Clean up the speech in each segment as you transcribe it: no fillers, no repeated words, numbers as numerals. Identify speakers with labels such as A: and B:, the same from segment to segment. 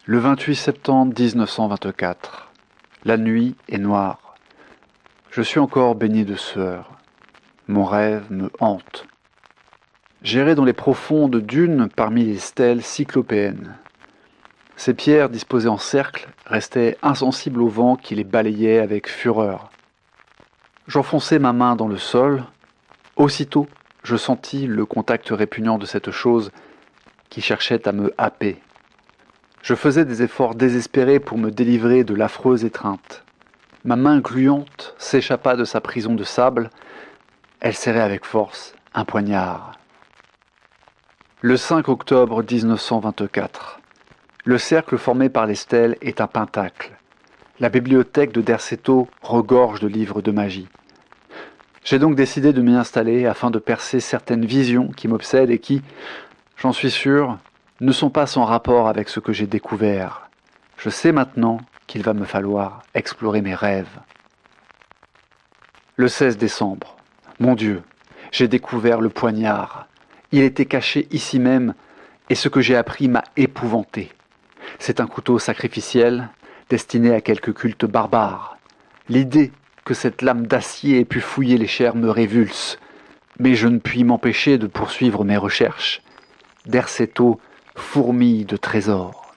A: Le 28 septembre 1924. La nuit est noire. Je suis encore baigné de sueur. Mon rêve me hante. J'errais dans les profondes dunes parmi les stèles cyclopéennes. Ces pierres disposées en cercle restaient insensibles au vent qui les balayait avec fureur. J'enfonçai ma main dans le sol. Aussitôt, je sentis le contact répugnant de cette chose qui cherchait à me happer. Je faisais des efforts désespérés pour me délivrer de l'affreuse étreinte. Ma main gluante s'échappa de sa prison de sable. Elle serrait avec force un poignard. Le 5 octobre 1924. Le cercle formé par les stèles est un pentacle. La bibliothèque de Derceto regorge de livres de magie. J'ai donc décidé de m'y installer afin de percer certaines visions qui m'obsèdent et qui, j'en suis sûr, ne sont pas sans rapport avec ce que j'ai découvert. Je sais maintenant qu'il va me falloir explorer mes rêves. Le 16 décembre. Mon Dieu, j'ai découvert le poignard. Il était caché ici même et ce que j'ai appris m'a épouvanté. C'est un couteau sacrificiel destiné à quelque culte barbare. L'idée que cette lame d'acier ait pu fouiller les chairs me révulse. Mais je ne puis m'empêcher de poursuivre mes recherches. Derceto fourmille de trésors.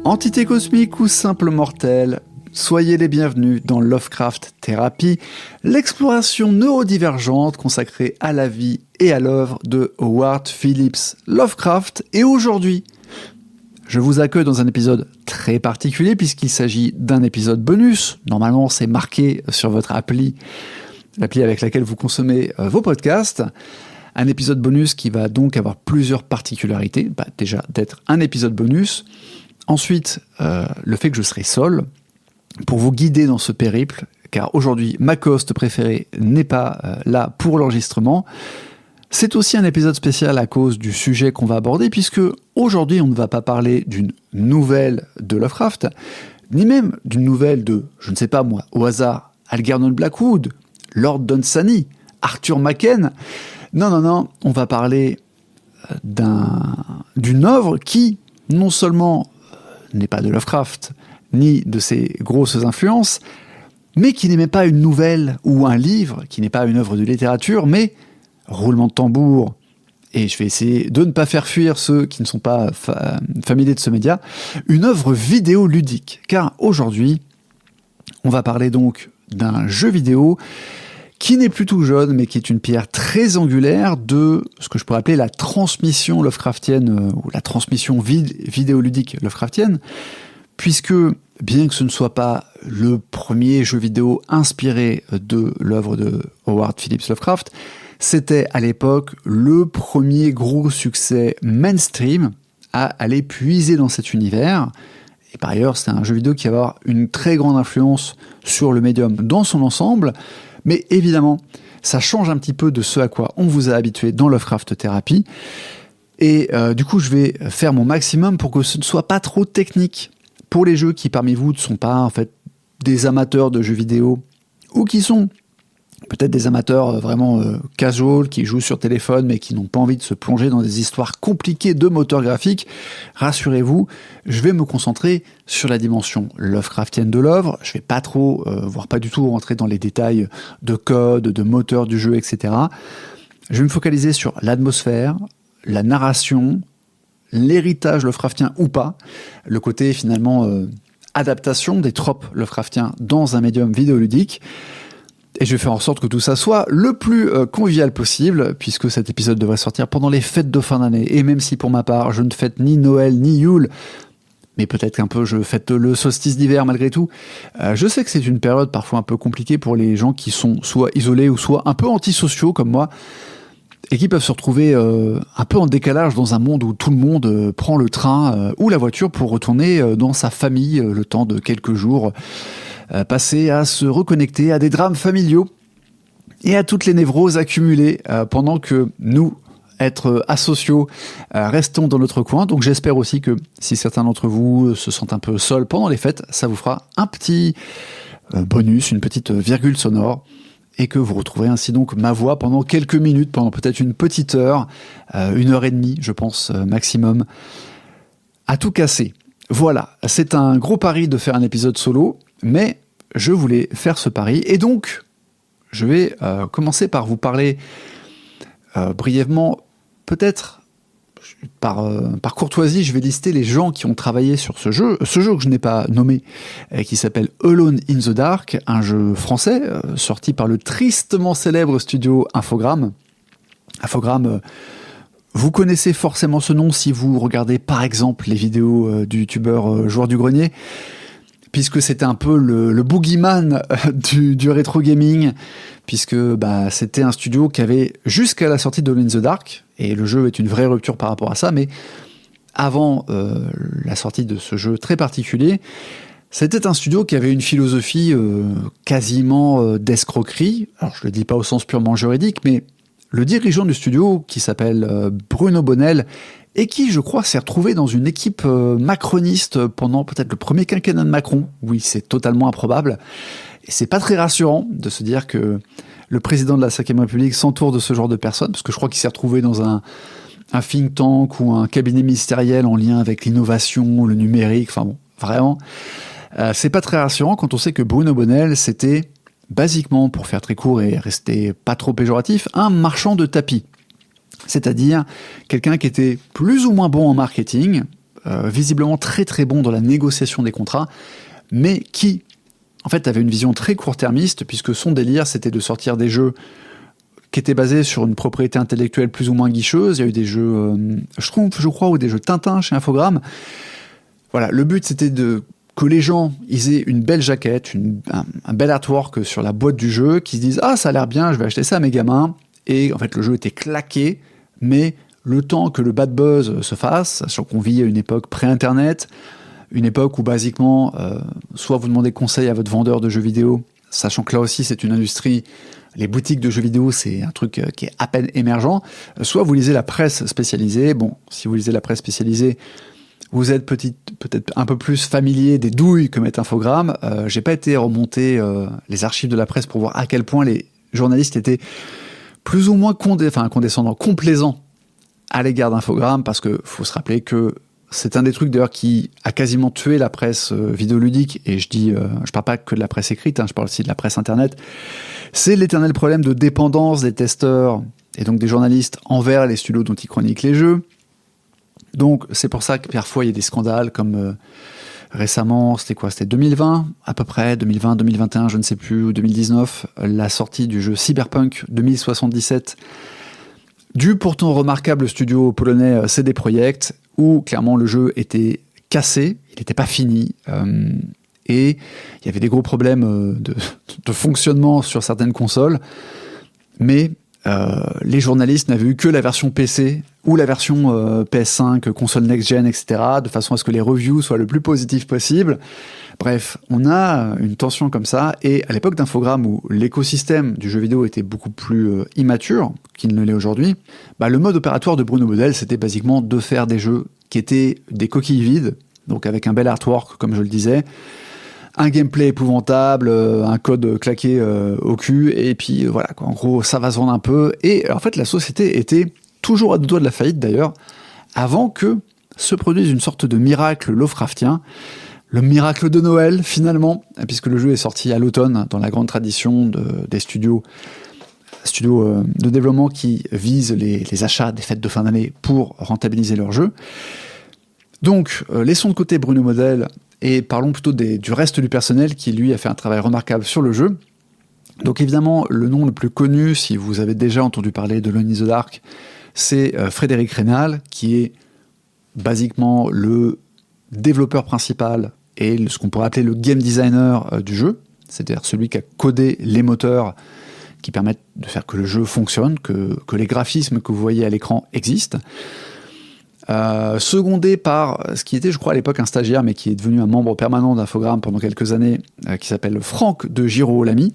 B: Entité cosmique ou simple mortel, soyez les bienvenus dans Lovecraft Thérapie, l'exploration neurodivergente consacrée à la vie et à l'œuvre de Howard Phillips Lovecraft. Et aujourd'hui, je vous accueille dans un épisode très particulier puisqu'il s'agit d'un épisode bonus. Normalement, c'est marqué sur votre l'appli avec laquelle vous consommez vos podcasts. Un épisode bonus qui va donc avoir plusieurs particularités. Déjà, d'être un épisode bonus. Ensuite, le fait que je serai seul pour vous guider dans ce périple, car aujourd'hui, ma co-host préférée n'est pas là pour l'enregistrement. C'est aussi un épisode spécial à cause du sujet qu'on va aborder, puisque aujourd'hui, on ne va pas parler d'une nouvelle de Lovecraft, ni même d'une nouvelle de, je ne sais pas moi, au hasard, Algernon Blackwood, Lord Dunsany, Arthur Machen. Non, on va parler d'une œuvre qui, non seulement n'est pas de Lovecraft, ni de ses grosses influences, mais qui n'est même pas une nouvelle ou un livre, qui n'est pas une œuvre de littérature, mais, roulement de tambour, et je vais essayer de ne pas faire fuir ceux qui ne sont pas familiers de ce média, une œuvre vidéoludique. Car aujourd'hui, on va parler donc d'un jeu vidéo qui n'est plus tout jeune, mais qui est une pierre très angulaire de ce que je pourrais appeler la transmission Lovecraftienne, ou la transmission vidéoludique Lovecraftienne, puisque, bien que ce ne soit pas le premier jeu vidéo inspiré de l'œuvre de Howard Phillips Lovecraft, c'était à l'époque le premier gros succès mainstream à aller puiser dans cet univers. Et par ailleurs, c'est un jeu vidéo qui va avoir une très grande influence sur le médium dans son ensemble, mais évidemment, ça change un petit peu de ce à quoi on vous a habitué dans Lovecraft Thérapie. Et du coup, je vais faire mon maximum pour que ce ne soit pas trop technique pour les jeux qui, parmi vous, ne sont pas en fait des amateurs de jeux vidéo ou qui sont peut-être des amateurs vraiment casual, qui jouent sur téléphone mais qui n'ont pas envie de se plonger dans des histoires compliquées de moteurs graphiques. Rassurez-vous, je vais me concentrer sur la dimension Lovecraftienne de l'œuvre. Je vais pas trop, voire pas du tout rentrer dans les détails de code, de moteur du jeu, etc. Je vais me focaliser sur l'atmosphère, la narration, l'héritage Lovecraftien ou pas, le côté finalement adaptation des tropes Lovecraftiens dans un médium vidéoludique. Et je vais faire en sorte que tout ça soit le plus convivial possible, puisque cet épisode devrait sortir pendant les fêtes de fin d'année. Et même si pour ma part, je ne fête ni Noël ni Yule, mais peut-être qu'un peu je fête le solstice d'hiver malgré tout, je sais que c'est une période parfois un peu compliquée pour les gens qui sont soit isolés ou soit un peu antisociaux comme moi, et qui peuvent se retrouver un peu en décalage dans un monde où tout le monde prend le train ou la voiture pour retourner dans sa famille le temps de quelques jours, passer à se reconnecter à des drames familiaux et à toutes les névroses accumulées pendant que nous, être asociaux, restons dans notre coin. Donc j'espère aussi que si certains d'entre vous se sentent un peu seuls pendant les fêtes, ça vous fera un petit bonus, une petite virgule sonore, et que vous retrouverez ainsi donc ma voix pendant quelques minutes, pendant peut-être une petite heure, 1 heure et demie, je pense, maximum, à tout casser. Voilà, c'est un gros pari de faire un épisode solo, mais je voulais faire ce pari, et donc je vais commencer par vous parler brièvement, peut-être par courtoisie, je vais lister les gens qui ont travaillé sur ce jeu que je n'ai pas nommé, qui s'appelle Alone in the Dark, un jeu français sorti par le tristement célèbre studio Infogrames. Infogrames, vous connaissez forcément ce nom si vous regardez par exemple les vidéos du youtubeur Joueur du Grenier, puisque c'était un peu le boogeyman du rétro gaming, puisque c'était un studio qui avait, jusqu'à la sortie de Alone in the Dark, et le jeu est une vraie rupture par rapport à ça, mais avant la sortie de ce jeu très particulier, c'était un studio qui avait une philosophie quasiment d'escroquerie. Alors je le dis pas au sens purement juridique, mais le dirigeant du studio, qui s'appelle Bruno Bonnell, et qui, je crois, s'est retrouvé dans une équipe macroniste pendant peut-être le premier quinquennat de Macron. Oui, c'est totalement improbable. Et c'est pas très rassurant de se dire que le président de la Ve République s'entoure de ce genre de personnes, parce que je crois qu'il s'est retrouvé dans un think tank ou un cabinet ministériel en lien avec l'innovation, le numérique, enfin bon, vraiment. C'est pas très rassurant quand on sait que Bruno Bonnell, c'était basiquement, pour faire très court et rester pas trop péjoratif, un marchand de tapis. C'est-à-dire quelqu'un qui était plus ou moins bon en marketing, visiblement très très bon dans la négociation des contrats, mais qui, en fait, avait une vision très court-termiste, puisque son délire, c'était de sortir des jeux qui étaient basés sur une propriété intellectuelle plus ou moins guicheuse. Il y a eu des jeux, je crois, ou des jeux Tintin chez Infogrames. Voilà, le but, c'était que les gens ils aient une belle jaquette, un bel artwork sur la boîte du jeu, qui se disent « Ah, ça a l'air bien, je vais acheter ça à mes gamins ». Et en fait, le jeu était claqué, mais le temps que le bad buzz se fasse, sachant qu'on vit à une époque pré-internet, une époque où basiquement, soit vous demandez conseil à votre vendeur de jeux vidéo, sachant que là aussi c'est une industrie, les boutiques de jeux vidéo c'est un truc qui est à peine émergent, soit vous lisez la presse spécialisée. Bon, si vous lisez la presse spécialisée, vous êtes peut-être un peu plus familier des douilles que met Infogrames. J'ai pas été remonter les archives de la presse pour voir à quel point les journalistes étaient plus ou moins condescendants, complaisants à l'égard d'Infogrames, parce que faut se rappeler que c'est un des trucs d'ailleurs qui a quasiment tué la presse vidéoludique, et je parle pas que de la presse écrite, je parle aussi de la presse internet. C'est l'éternel problème de dépendance des testeurs et donc des journalistes envers les studios dont ils chroniquent les jeux. Donc c'est pour ça que parfois il y a des scandales comme récemment, c'était 2020 à peu près, 2020, 2021, je ne sais plus, ou 2019, la sortie du jeu Cyberpunk 2077 du pourtant remarquable studio polonais CD Projekt, où clairement le jeu était cassé, il n'était pas fini, et il y avait des gros problèmes de fonctionnement sur certaines consoles, mais les journalistes n'avaient eu que la version PC ou la version PS5, console next-gen, etc., de façon à ce que les reviews soient le plus positifs possible. Bref, on a une tension comme ça, et à l'époque d'Infogrames, où l'écosystème du jeu vidéo était beaucoup plus immature qu'il ne l'est aujourd'hui, le mode opératoire de Bruno Bonnell, c'était basiquement de faire des jeux qui étaient des coquilles vides, donc avec un bel artwork, comme je le disais, un gameplay épouvantable, un code claqué au cul, et puis voilà, quoi. En gros, ça va se vendre un peu. Et en fait, la société était toujours à deux doigts de la faillite d'ailleurs, avant que se produise une sorte de miracle Lovecraftien, le miracle de Noël finalement, puisque le jeu est sorti à l'automne, dans la grande tradition des studios de développement qui visent les achats des fêtes de fin d'année pour rentabiliser leur jeu. Donc, laissons de côté Bruno Bonnell et parlons plutôt du reste du personnel qui, lui, a fait un travail remarquable sur le jeu. Donc évidemment, le nom le plus connu, si vous avez déjà entendu parler de Alone in the Dark, c'est Frédéric Reynal, qui est basiquement le développeur principal et ce qu'on pourrait appeler le game designer du jeu, c'est-à-dire celui qui a codé les moteurs qui permettent de faire que le jeu fonctionne, que les graphismes que vous voyez à l'écran existent. Secondé par ce qui était, je crois, à l'époque un stagiaire, mais qui est devenu un membre permanent d'Infogrames pendant quelques années, qui s'appelle Franck de Girolami,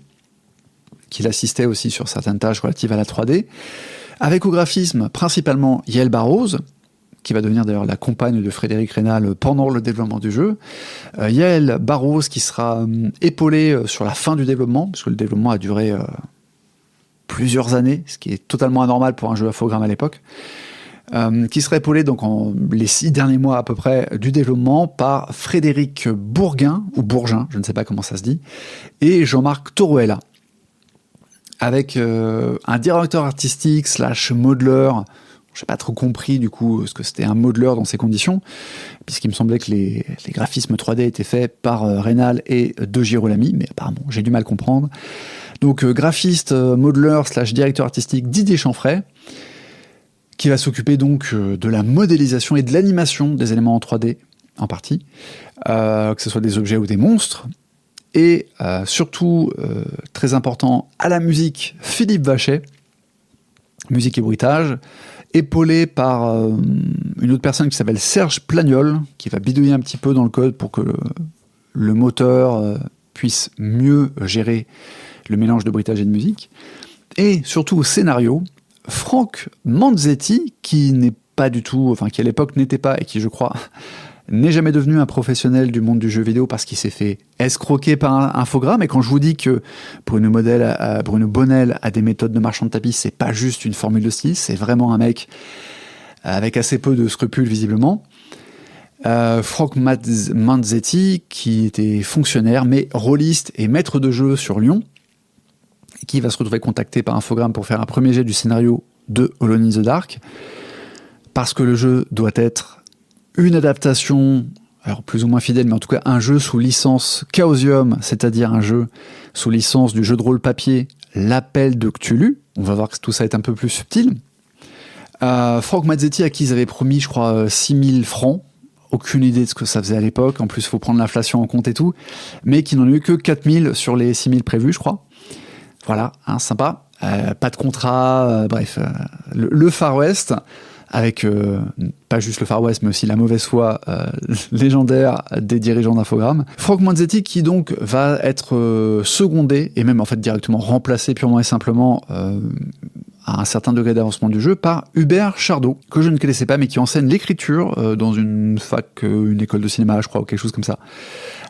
B: qui l'assistait aussi sur certaines tâches relatives à la 3D. Avec au graphisme, principalement Yael Barroz, qui va devenir d'ailleurs la compagne de Frédéric Reynal pendant le développement du jeu. Yael Barros, qui sera épaulée sur la fin du développement, parce que le développement a duré plusieurs années, ce qui est totalement anormal pour un jeu infogramme à l'époque, qui sera épaulé donc en les 6 derniers mois à peu près du développement par Frédéric Bourguin, ou Bourgin, je ne sais pas comment ça se dit, et Jean-Marc Toruella, avec un directeur artistique / modeleur. Je n'ai pas trop compris du coup ce que c'était un modeleur dans ces conditions, puisqu'il me semblait que les graphismes 3D étaient faits par Reynal et De Girolami, mais apparemment j'ai du mal à comprendre. Donc graphiste, modeleur / directeur artistique Didier Chanfray, qui va s'occuper donc de la modélisation et de l'animation des éléments en 3D, en partie, que ce soit des objets ou des monstres. Et surtout, très important, à la musique, Philippe Vachet, musique et bruitage, épaulé par une autre personne qui s'appelle Serge Plagnol, qui va bidouiller un petit peu dans le code pour que le moteur puisse mieux gérer le mélange de bruitage et de musique. Et surtout au scénario, Franck Manzetti, qui n'est pas du tout, enfin qui à l'époque n'était pas, et qui je crois n'est jamais devenu un professionnel du monde du jeu vidéo parce qu'il s'est fait escroquer par un infogramme. Et quand je vous dis que Bruno Bonnel a des méthodes de marchand de tapis, c'est pas juste une formule de style, c'est vraiment un mec avec assez peu de scrupules visiblement. Franck Manzetti, qui était fonctionnaire mais rôliste et maître de jeu sur Lyon, qui va se retrouver contacté par Infogrames pour faire un premier jet du scénario de Alone in the Dark, parce que le jeu doit être une adaptation, alors plus ou moins fidèle, mais en tout cas un jeu sous licence Chaosium, c'est-à-dire un jeu sous licence du jeu de rôle papier L'Appel de Cthulhu. On va voir que tout ça est un peu plus subtil. Franck Manzetti, à qui ils avaient promis, je crois, 6000 francs, aucune idée de ce que ça faisait à l'époque, en plus il faut prendre l'inflation en compte et tout, mais qui n'en a eu que 4000 sur les 6000 prévus, je crois. Voilà, hein, sympa. Pas de contrat, bref. Le Far West, avec pas juste le Far West, mais aussi la mauvaise foi légendaire des dirigeants d'Infogrames. Franck Manzetti, qui donc va être secondé, et même en fait directement remplacé purement et simplement à un certain degré d'avancement du jeu, par Hubert Chardot, que je ne connaissais pas, mais qui enseigne l'écriture dans une fac, une école de cinéma, je crois, ou quelque chose comme ça,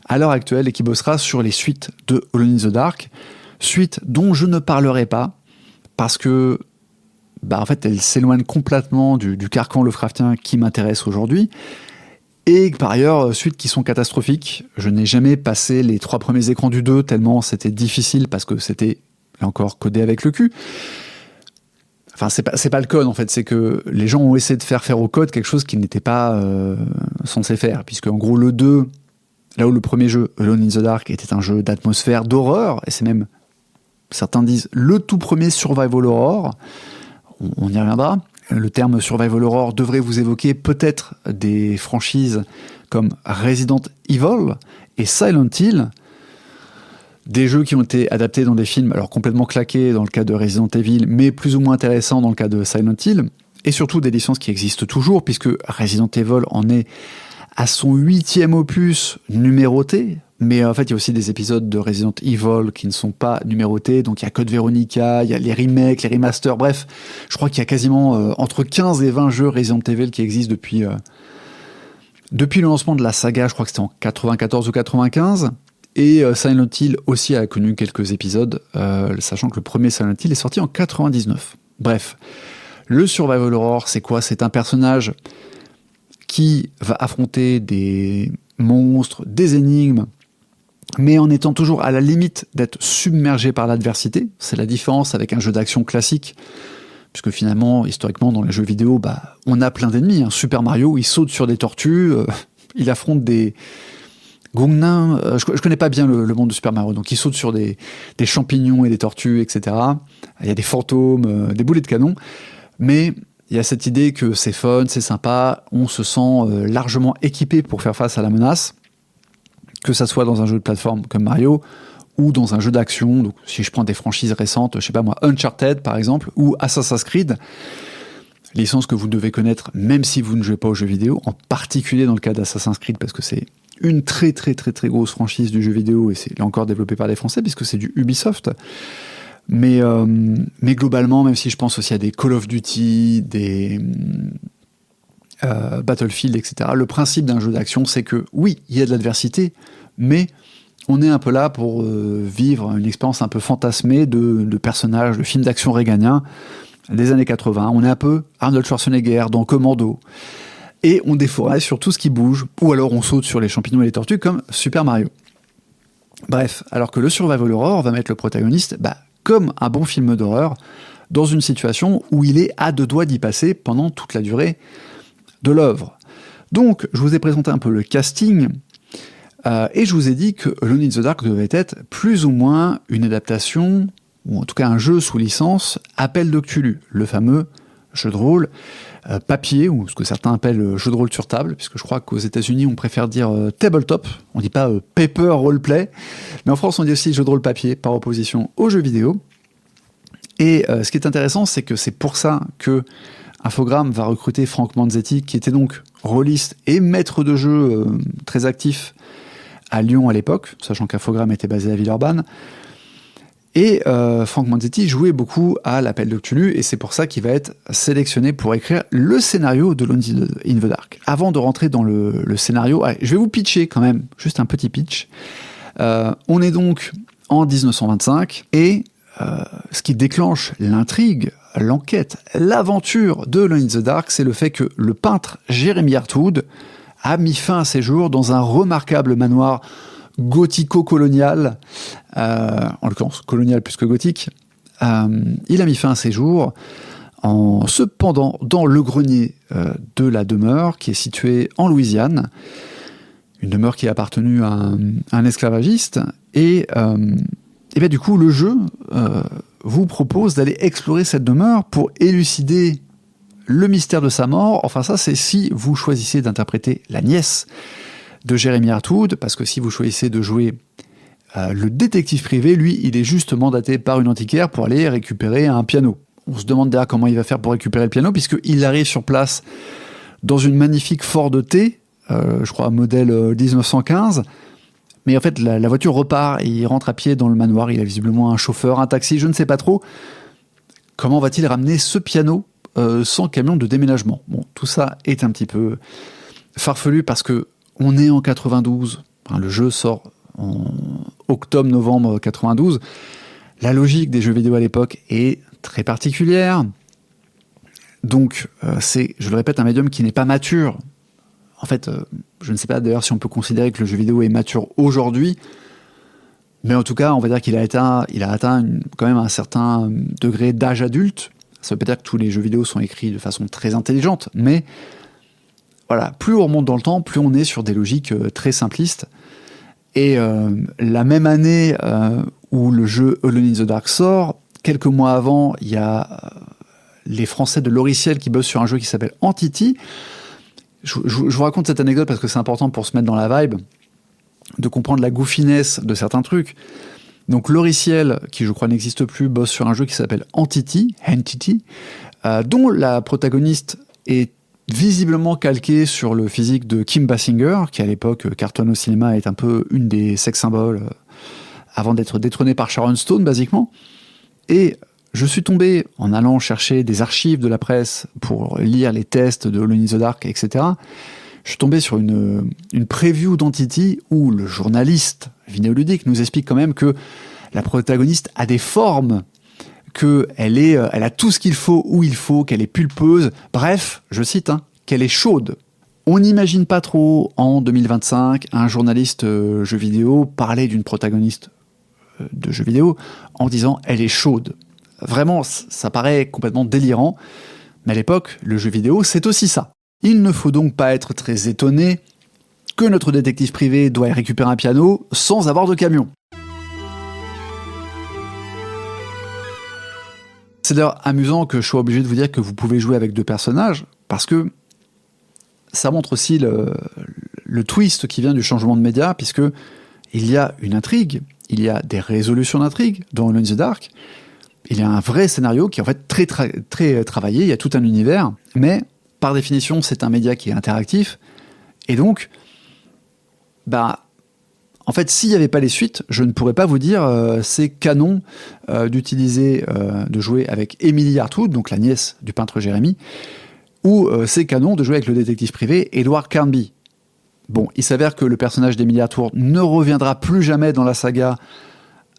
B: à l'heure actuelle, et qui bossera sur les suites de Alone in the Dark, suite dont je ne parlerai pas, parce que en fait, elle s'éloigne complètement du carcan Lovecraftien qui m'intéresse aujourd'hui, et par ailleurs, suites qui sont catastrophiques. Je n'ai jamais passé les 3 premiers écrans du 2, tellement c'était difficile, parce que c'était, là encore, codé avec le cul. Enfin, c'est pas le code, en fait, c'est que les gens ont essayé de faire au code quelque chose qu'ils n'étaient pas censés faire, puisque en gros, le 2, là où le premier jeu, Alone in the Dark, était un jeu d'atmosphère, d'horreur, et c'est même, certains disent, le tout premier survival horror. On y reviendra. Le terme survival horror devrait vous évoquer peut-être des franchises comme Resident Evil et Silent Hill, des jeux qui ont été adaptés dans des films, alors complètement claqués dans le cas de Resident Evil, mais plus ou moins intéressants dans le cas de Silent Hill, et surtout des licences qui existent toujours, puisque Resident Evil en est à son 8e opus numéroté. Mais en fait, il y a aussi des épisodes de Resident Evil qui ne sont pas numérotés. Donc, il y a Code Veronica, il y a les remakes, les remasters. Bref, je crois qu'il y a quasiment entre 15 et 20 jeux Resident Evil qui existent depuis le lancement de la saga. Je crois que c'était en 94 ou 95. Et Silent Hill aussi a connu quelques épisodes, sachant que le premier Silent Hill est sorti en 99. Bref, le survival horror, c'est quoi ? C'est un personnage qui va affronter des monstres, des énigmes, mais en étant toujours à la limite d'être submergé par l'adversité. C'est la différence avec un jeu d'action classique, puisque finalement, historiquement, dans les jeux vidéo, on a plein d'ennemis. Super Mario, il saute sur des tortues, il affronte des gongnins. Je connais pas bien le monde de Super Mario, donc il saute sur des champignons et des tortues, etc. Il y a des fantômes, des boulets de canon, mais il y a cette idée que c'est fun, c'est sympa, on se sent largement équipé pour faire face à la menace, que ça soit dans un jeu de plateforme comme Mario ou dans un jeu d'action. Donc, si je prends des franchises récentes, je sais pas moi, Uncharted par exemple, ou Assassin's Creed, licence que vous devez connaître même si vous ne jouez pas aux jeux vidéo, en particulier dans le cas d'Assassin's Creed, parce que c'est une très très très très grosse franchise du jeu vidéo, et c'est là encore développé par des Français, puisque c'est du Ubisoft. Mais globalement, même si je pense aussi à des Call of Duty, des Battlefield, etc. Le principe d'un jeu d'action, c'est que oui, il y a de l'adversité, mais on est un peu là pour vivre une expérience un peu fantasmée de personnages, de films d'action réganiens des années 80. On est un peu Arnold Schwarzenegger dans Commando. Et on défouraille sur tout ce qui bouge, ou alors on saute sur les champignons et les tortues comme Super Mario. Bref, alors que le survival horror va mettre le protagoniste, comme un bon film d'horreur, dans une situation où il est à deux doigts d'y passer pendant toute la durée de l'œuvre. Donc, je vous ai présenté un peu le casting, et je vous ai dit que Alone in the Dark devait être plus ou moins une adaptation, ou en tout cas un jeu sous licence, Appel de Cthulhu, le fameux jeu de rôle papier, ou ce que certains appellent jeu de rôle sur table, puisque je crois qu'aux États-Unis on préfère dire tabletop, on dit pas paper roleplay, mais en France on dit aussi jeu de rôle papier, par opposition aux jeux vidéo. Et ce qui est intéressant, c'est que c'est pour ça que Infogrames va recruter Frank Manzetti, qui était donc rôliste et maître de jeu très actif à Lyon à l'époque, sachant qu'Infogrames était basé à Villeurbanne. Et Frank Manzetti jouait beaucoup à l'Appel de Cthulhu, et c'est pour ça qu'il va être sélectionné pour écrire le scénario de Alone in the Dark. Avant de rentrer dans le scénario, allez, je vais vous pitcher quand même, juste un petit pitch. On est donc en 1925, et ce qui déclenche l'intrigue, l'enquête, l'aventure de Alone in the Dark, c'est le fait que le peintre Jeremy Hartwood a mis fin à ses jours dans un remarquable manoir gothico-colonial, en l'occurrence colonial plus que gothique. Il a mis fin à ses jours en se pendant dans le grenier de la demeure qui est située en Louisiane, une demeure qui a appartenu à un esclavagiste, et bien du coup le jeu vous propose d'aller explorer cette demeure pour élucider le mystère de sa mort. Enfin ça c'est si vous choisissez d'interpréter la nièce de Jeremy Hartwood, parce que si vous choisissez de jouer le détective privé, lui, il est juste mandaté par une antiquaire pour aller récupérer un piano. On se demande d'ailleurs comment il va faire pour récupérer le piano, puisqu'il arrive sur place dans une magnifique Ford T, je crois modèle 1915, mais en fait la voiture repart et il rentre à pied dans le manoir. Il a visiblement un chauffeur, un taxi, je ne sais pas trop. Comment va-t-il ramener ce piano sans camion de déménagement? Bon, tout ça est un petit peu farfelu parce que on est en 92, le jeu sort en octobre-novembre 92. La logique des jeux vidéo à l'époque est très particulière. Donc, c'est, je le répète, un médium qui n'est pas mature. En fait, je ne sais pas d'ailleurs si on peut considérer que le jeu vidéo est mature aujourd'hui, mais en tout cas, on va dire qu'il a atteint quand même un certain degré d'âge adulte. Ça veut pas dire que tous les jeux vidéo sont écrits de façon très intelligente, mais voilà, plus on remonte dans le temps, plus on est sur des logiques très simplistes. Et la même année où le jeu Alone in the Dark sort, quelques mois avant, il y a les Français de Loriciel qui bossent sur un jeu qui s'appelle Entity. Je vous raconte cette anecdote parce que c'est important pour se mettre dans la vibe, de comprendre la goofiness de certains trucs. Donc Loriciel, qui je crois n'existe plus, bosse sur un jeu qui s'appelle Entity, dont la protagoniste est visiblement calqué sur le physique de Kim Basinger, qui à l'époque cartonne au cinéma, est un peu une des sex symboles avant d'être détrônée par Sharon Stone, basiquement. Et je suis tombé, en allant chercher des archives de la presse pour lire les tests de Alone in the Dark, etc., je suis tombé sur une preview d'Entity où le journaliste vidéoludique nous explique quand même que la protagoniste a des formes, qu'elle a tout ce qu'il faut où il faut, qu'elle est pulpeuse, bref, je cite, qu'elle est chaude. On n'imagine pas trop, en 2025, un journaliste jeu vidéo parler d'une protagoniste de jeu vidéo en disant « elle est chaude ». Vraiment, ça paraît complètement délirant, mais à l'époque, le jeu vidéo, c'est aussi ça. Il ne faut donc pas être très étonné que notre détective privé doit récupérer un piano sans avoir de camion. C'est d'ailleurs amusant que je sois obligé de vous dire que vous pouvez jouer avec deux personnages, parce que ça montre aussi le twist qui vient du changement de média, puisque il y a une intrigue, il y a des résolutions d'intrigue dans Alone in the Dark, il y a un vrai scénario qui est en fait très travaillé, il y a tout un univers, mais par définition c'est un média qui est interactif, et donc en fait, s'il n'y avait pas les suites, je ne pourrais pas vous dire c'est canon de jouer avec Emily Hartwood, donc la nièce du peintre Jérémy, où c'est canon de jouer avec le détective privé Edward Carnby. Bon, il s'avère que le personnage d'Emilia Tourte ne reviendra plus jamais dans la saga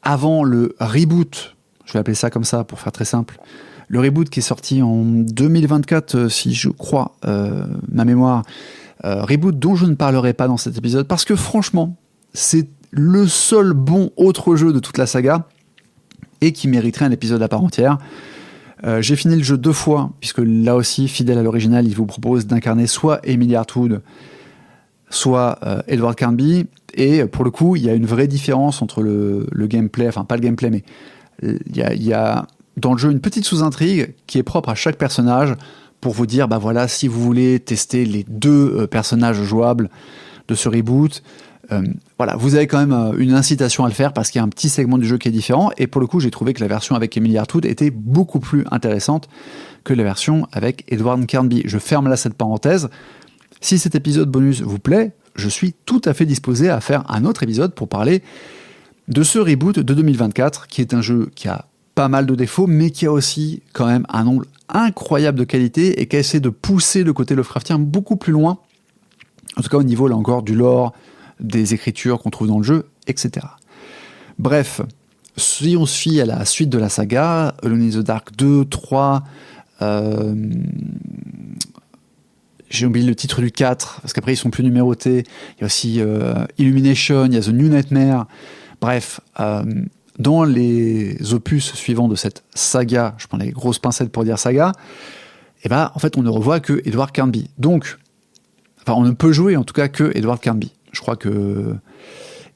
B: avant le reboot, je vais appeler ça comme ça pour faire très simple, le reboot qui est sorti en 2024, si je crois, ma mémoire, reboot dont je ne parlerai pas dans cet épisode, parce que franchement, c'est le seul bon autre jeu de toute la saga, et qui mériterait un épisode à part entière. J'ai fini le jeu 2 fois, puisque là aussi, fidèle à l'original, il vous propose d'incarner soit Emilia Hartwood, soit Edward Carnby, et pour le coup, il y a une vraie différence entre le gameplay, enfin pas le gameplay, mais il y a dans le jeu une petite sous-intrigue qui est propre à chaque personnage, pour vous dire, bah voilà, si vous voulez tester les 2 personnages jouables de ce reboot, voilà, vous avez quand même une incitation à le faire parce qu'il y a un petit segment du jeu qui est différent, et pour le coup j'ai trouvé que la version avec Emilia Hartwood était beaucoup plus intéressante que la version avec Edward Carnby. Je ferme là cette parenthèse. Si cet épisode bonus vous plaît, je suis tout à fait disposé à faire un autre épisode pour parler de ce reboot de 2024, qui est un jeu qui a pas mal de défauts, mais qui a aussi quand même un nombre incroyable de qualité et qui a essayé de pousser le côté Lovecraftien beaucoup plus loin, en tout cas au niveau là encore du lore, des écritures qu'on trouve dans le jeu, etc. Bref, si on se fie à la suite de la saga, Alone in the Dark 2, 3, j'ai oublié le titre du 4, parce qu'après ils sont plus numérotés, il y a aussi Illumination, il y a The New Nightmare, bref, dans les opus suivants de cette saga, je prends les grosses pincettes pour dire saga, et ben en fait on ne revoit que Edward Carnby. Donc, enfin on ne peut jouer en tout cas que Edward Carnby. Je crois que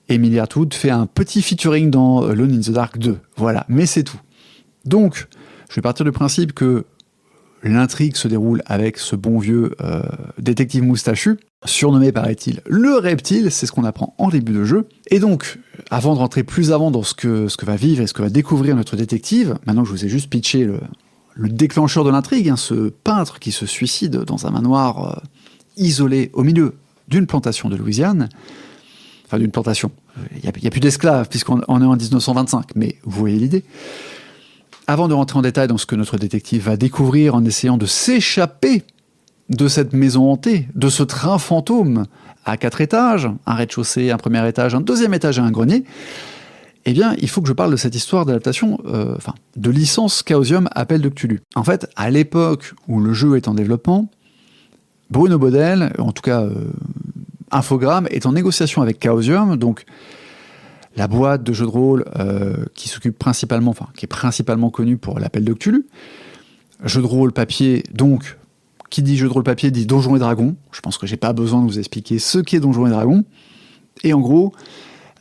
B: Emilia Hartwood fait un petit featuring dans Alone in the Dark 2. Voilà, mais c'est tout. Donc, je vais partir du principe que l'intrigue se déroule avec ce bon vieux détective moustachu, surnommé, paraît-il, le reptile, c'est ce qu'on apprend en début de jeu. Et donc, avant de rentrer plus avant dans ce que va vivre et ce que va découvrir notre détective, maintenant que je vous ai juste pitché le déclencheur de l'intrigue, ce peintre qui se suicide dans un manoir isolé au milieu d'une plantation de Louisiane, enfin d'une plantation, il n'y a plus d'esclaves puisqu'on est en 1925, mais vous voyez l'idée. Avant de rentrer en détail dans ce que notre détective va découvrir en essayant de s'échapper de cette maison hantée, de ce train fantôme à 4 étages, un rez-de-chaussée, un premier étage, un deuxième étage et un grenier, eh bien, il faut que je parle de cette histoire d'adaptation, de licence Chaosium Appel de Cthulhu. En fait, à l'époque où le jeu est en développement, Bruno Bodel, en tout cas Infogrames, est en négociation avec Chaosium, donc la boîte de jeux de rôle qui s'occupe principalement, qui est principalement connue pour l'Appel de Cthulhu. Jeu de rôle papier, donc, qui dit jeu de rôle papier dit Donjons et Dragons. Je pense que j'ai pas besoin de vous expliquer ce qu'est Donjons et Dragons. Et en gros,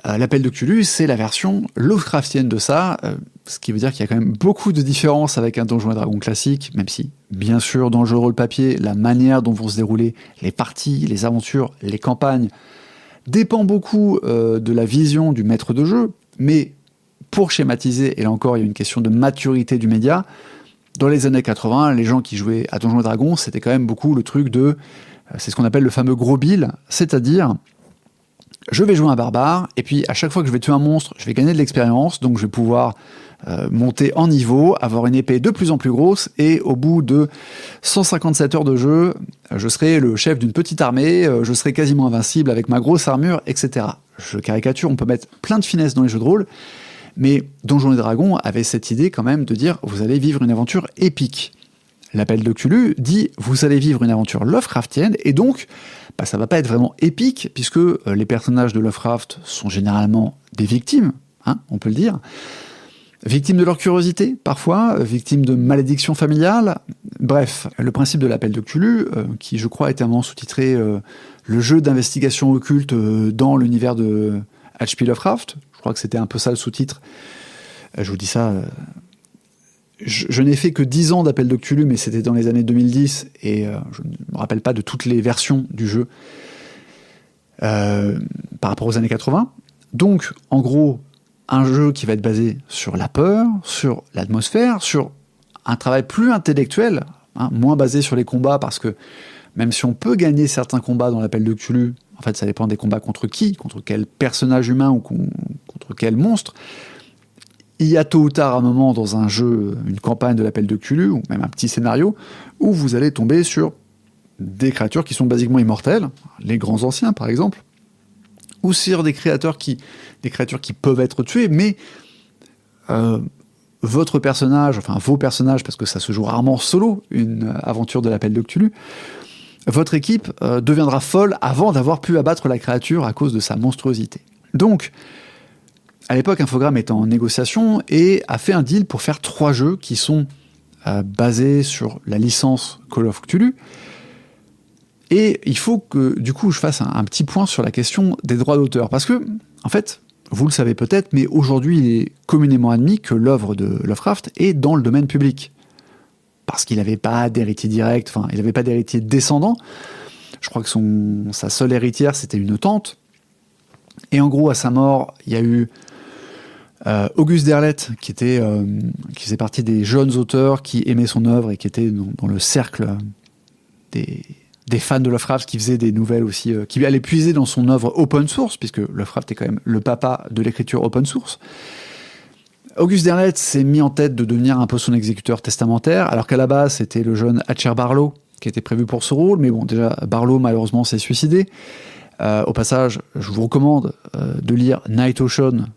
B: l'Appel de Cthulhu, c'est la version Lovecraftienne de ça, ce qui veut dire qu'il y a quand même beaucoup de différences avec un Donjons et Dragons classique, même si, bien sûr, dans le jeu de rôle papier, la manière dont vont se dérouler les parties, les aventures, les campagnes, dépend beaucoup de la vision du maître de jeu, mais pour schématiser, et là encore, il y a une question de maturité du média, dans les années 80, les gens qui jouaient à Donjons et Dragons, c'était quand même beaucoup le truc de... c'est ce qu'on appelle le fameux gros bill, c'est-à-dire... je vais jouer un barbare, et puis à chaque fois que je vais tuer un monstre, je vais gagner de l'expérience, donc je vais pouvoir monter en niveau, avoir une épée de plus en plus grosse, et au bout de 157 heures de jeu, je serai le chef d'une petite armée, je serai quasiment invincible avec ma grosse armure, etc. Je caricature, on peut mettre plein de finesses dans les jeux de rôle, mais Donjons et Dragons avait cette idée quand même de dire « vous allez vivre une aventure épique ». L'Appel de Cthulhu dit « vous allez vivre une aventure Lovecraftienne », et donc ça va pas être vraiment épique, puisque les personnages de Lovecraft sont généralement des victimes, on peut le dire, victimes de leur curiosité, parfois, victimes de malédictions familiales. Bref, le principe de l'Appel de Cthulhu, qui je crois était un moment sous-titré le jeu d'investigation occulte dans l'univers de H.P. Lovecraft, je crois que c'était un peu ça le sous-titre, je vous dis ça... Je n'ai fait que 10 ans d'Appel de Cthulhu, mais c'était dans les années 2010, et je ne me rappelle pas de toutes les versions du jeu par rapport aux années 80. Donc, en gros, un jeu qui va être basé sur la peur, sur l'atmosphère, sur un travail plus intellectuel, moins basé sur les combats, parce que même si on peut gagner certains combats dans l'Appel de Cthulhu, en fait, ça dépend des combats contre qui, contre quel personnage humain ou contre quel monstre, il y a tôt ou tard un moment dans un jeu, une campagne de l'appel de Cthulhu, ou même un petit scénario, où vous allez tomber sur des créatures qui sont basiquement immortelles, les grands anciens par exemple, ou sur des créatures qui peuvent être tuées, mais votre personnage, enfin vos personnages, parce que ça se joue rarement solo, une aventure de l'appel de Cthulhu, votre équipe deviendra folle avant d'avoir pu abattre la créature à cause de sa monstruosité. Donc, à l'époque, Infogrames est en négociation et a fait un deal pour faire 3 jeux qui sont basés sur la licence Call of Cthulhu. Et il faut que, du coup, je fasse un petit point sur la question des droits d'auteur. Parce que, en fait, vous le savez peut-être, mais aujourd'hui, il est communément admis que l'œuvre de Lovecraft est dans le domaine public. Parce qu'il n'avait pas d'héritier direct, enfin, il n'avait pas d'héritier descendant. Je crois que sa seule héritière, c'était une tante. Et en gros, à sa mort, il y a eu Auguste Derleth, qui faisait partie des jeunes auteurs qui aimaient son œuvre et qui était dans le cercle des fans de Lovecraft, qui faisaient des nouvelles aussi, qui allaient puiser dans son œuvre open source, puisque Lovecraft est quand même le papa de l'écriture open source. Auguste Derleth s'est mis en tête de devenir un peu son exécuteur testamentaire, alors qu'à la base, c'était le jeune Hatcher Barlow qui était prévu pour ce rôle, mais bon, déjà, Barlow, malheureusement, s'est suicidé. Au passage, je vous recommande de lire Night Ocean,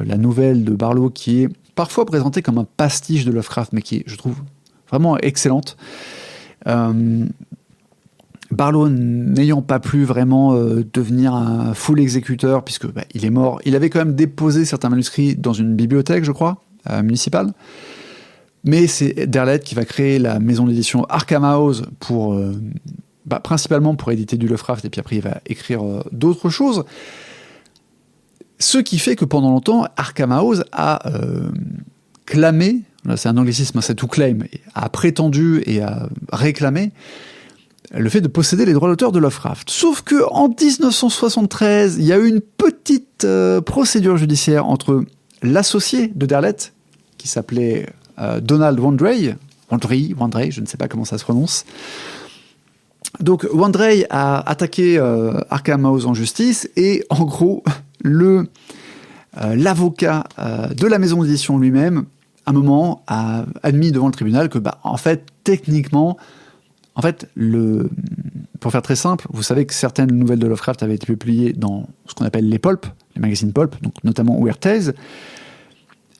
B: la nouvelle de Barlow, qui est parfois présentée comme un pastiche de Lovecraft, mais qui est, je trouve, vraiment excellente. Barlow n'ayant pas pu vraiment devenir un full exécuteur, puisque il est mort, il avait quand même déposé certains manuscrits dans une bibliothèque, je crois, municipale. Mais c'est Derleth qui va créer la maison d'édition Arkham House pour, principalement pour éditer du Lovecraft, et puis après il va écrire d'autres choses. Ce qui fait que pendant longtemps, Arkham House a clamé, là c'est un anglicisme, c'est to claim, a prétendu et a réclamé le fait de posséder les droits d'auteur de Lovecraft. Sauf que en 1973, il y a eu une petite procédure judiciaire entre l'associé de Derleth, qui s'appelait Donald Wandrei, je ne sais pas comment ça se prononce. Donc Wandrei a attaqué Arkham House en justice, et en gros, l'avocat de la maison d'édition lui-même, à un moment, a admis devant le tribunal que, en fait, techniquement, pour faire très simple, vous savez que certaines nouvelles de Lovecraft avaient été publiées dans ce qu'on appelle les pulp, les magazines pulp, donc notamment Weird Tales.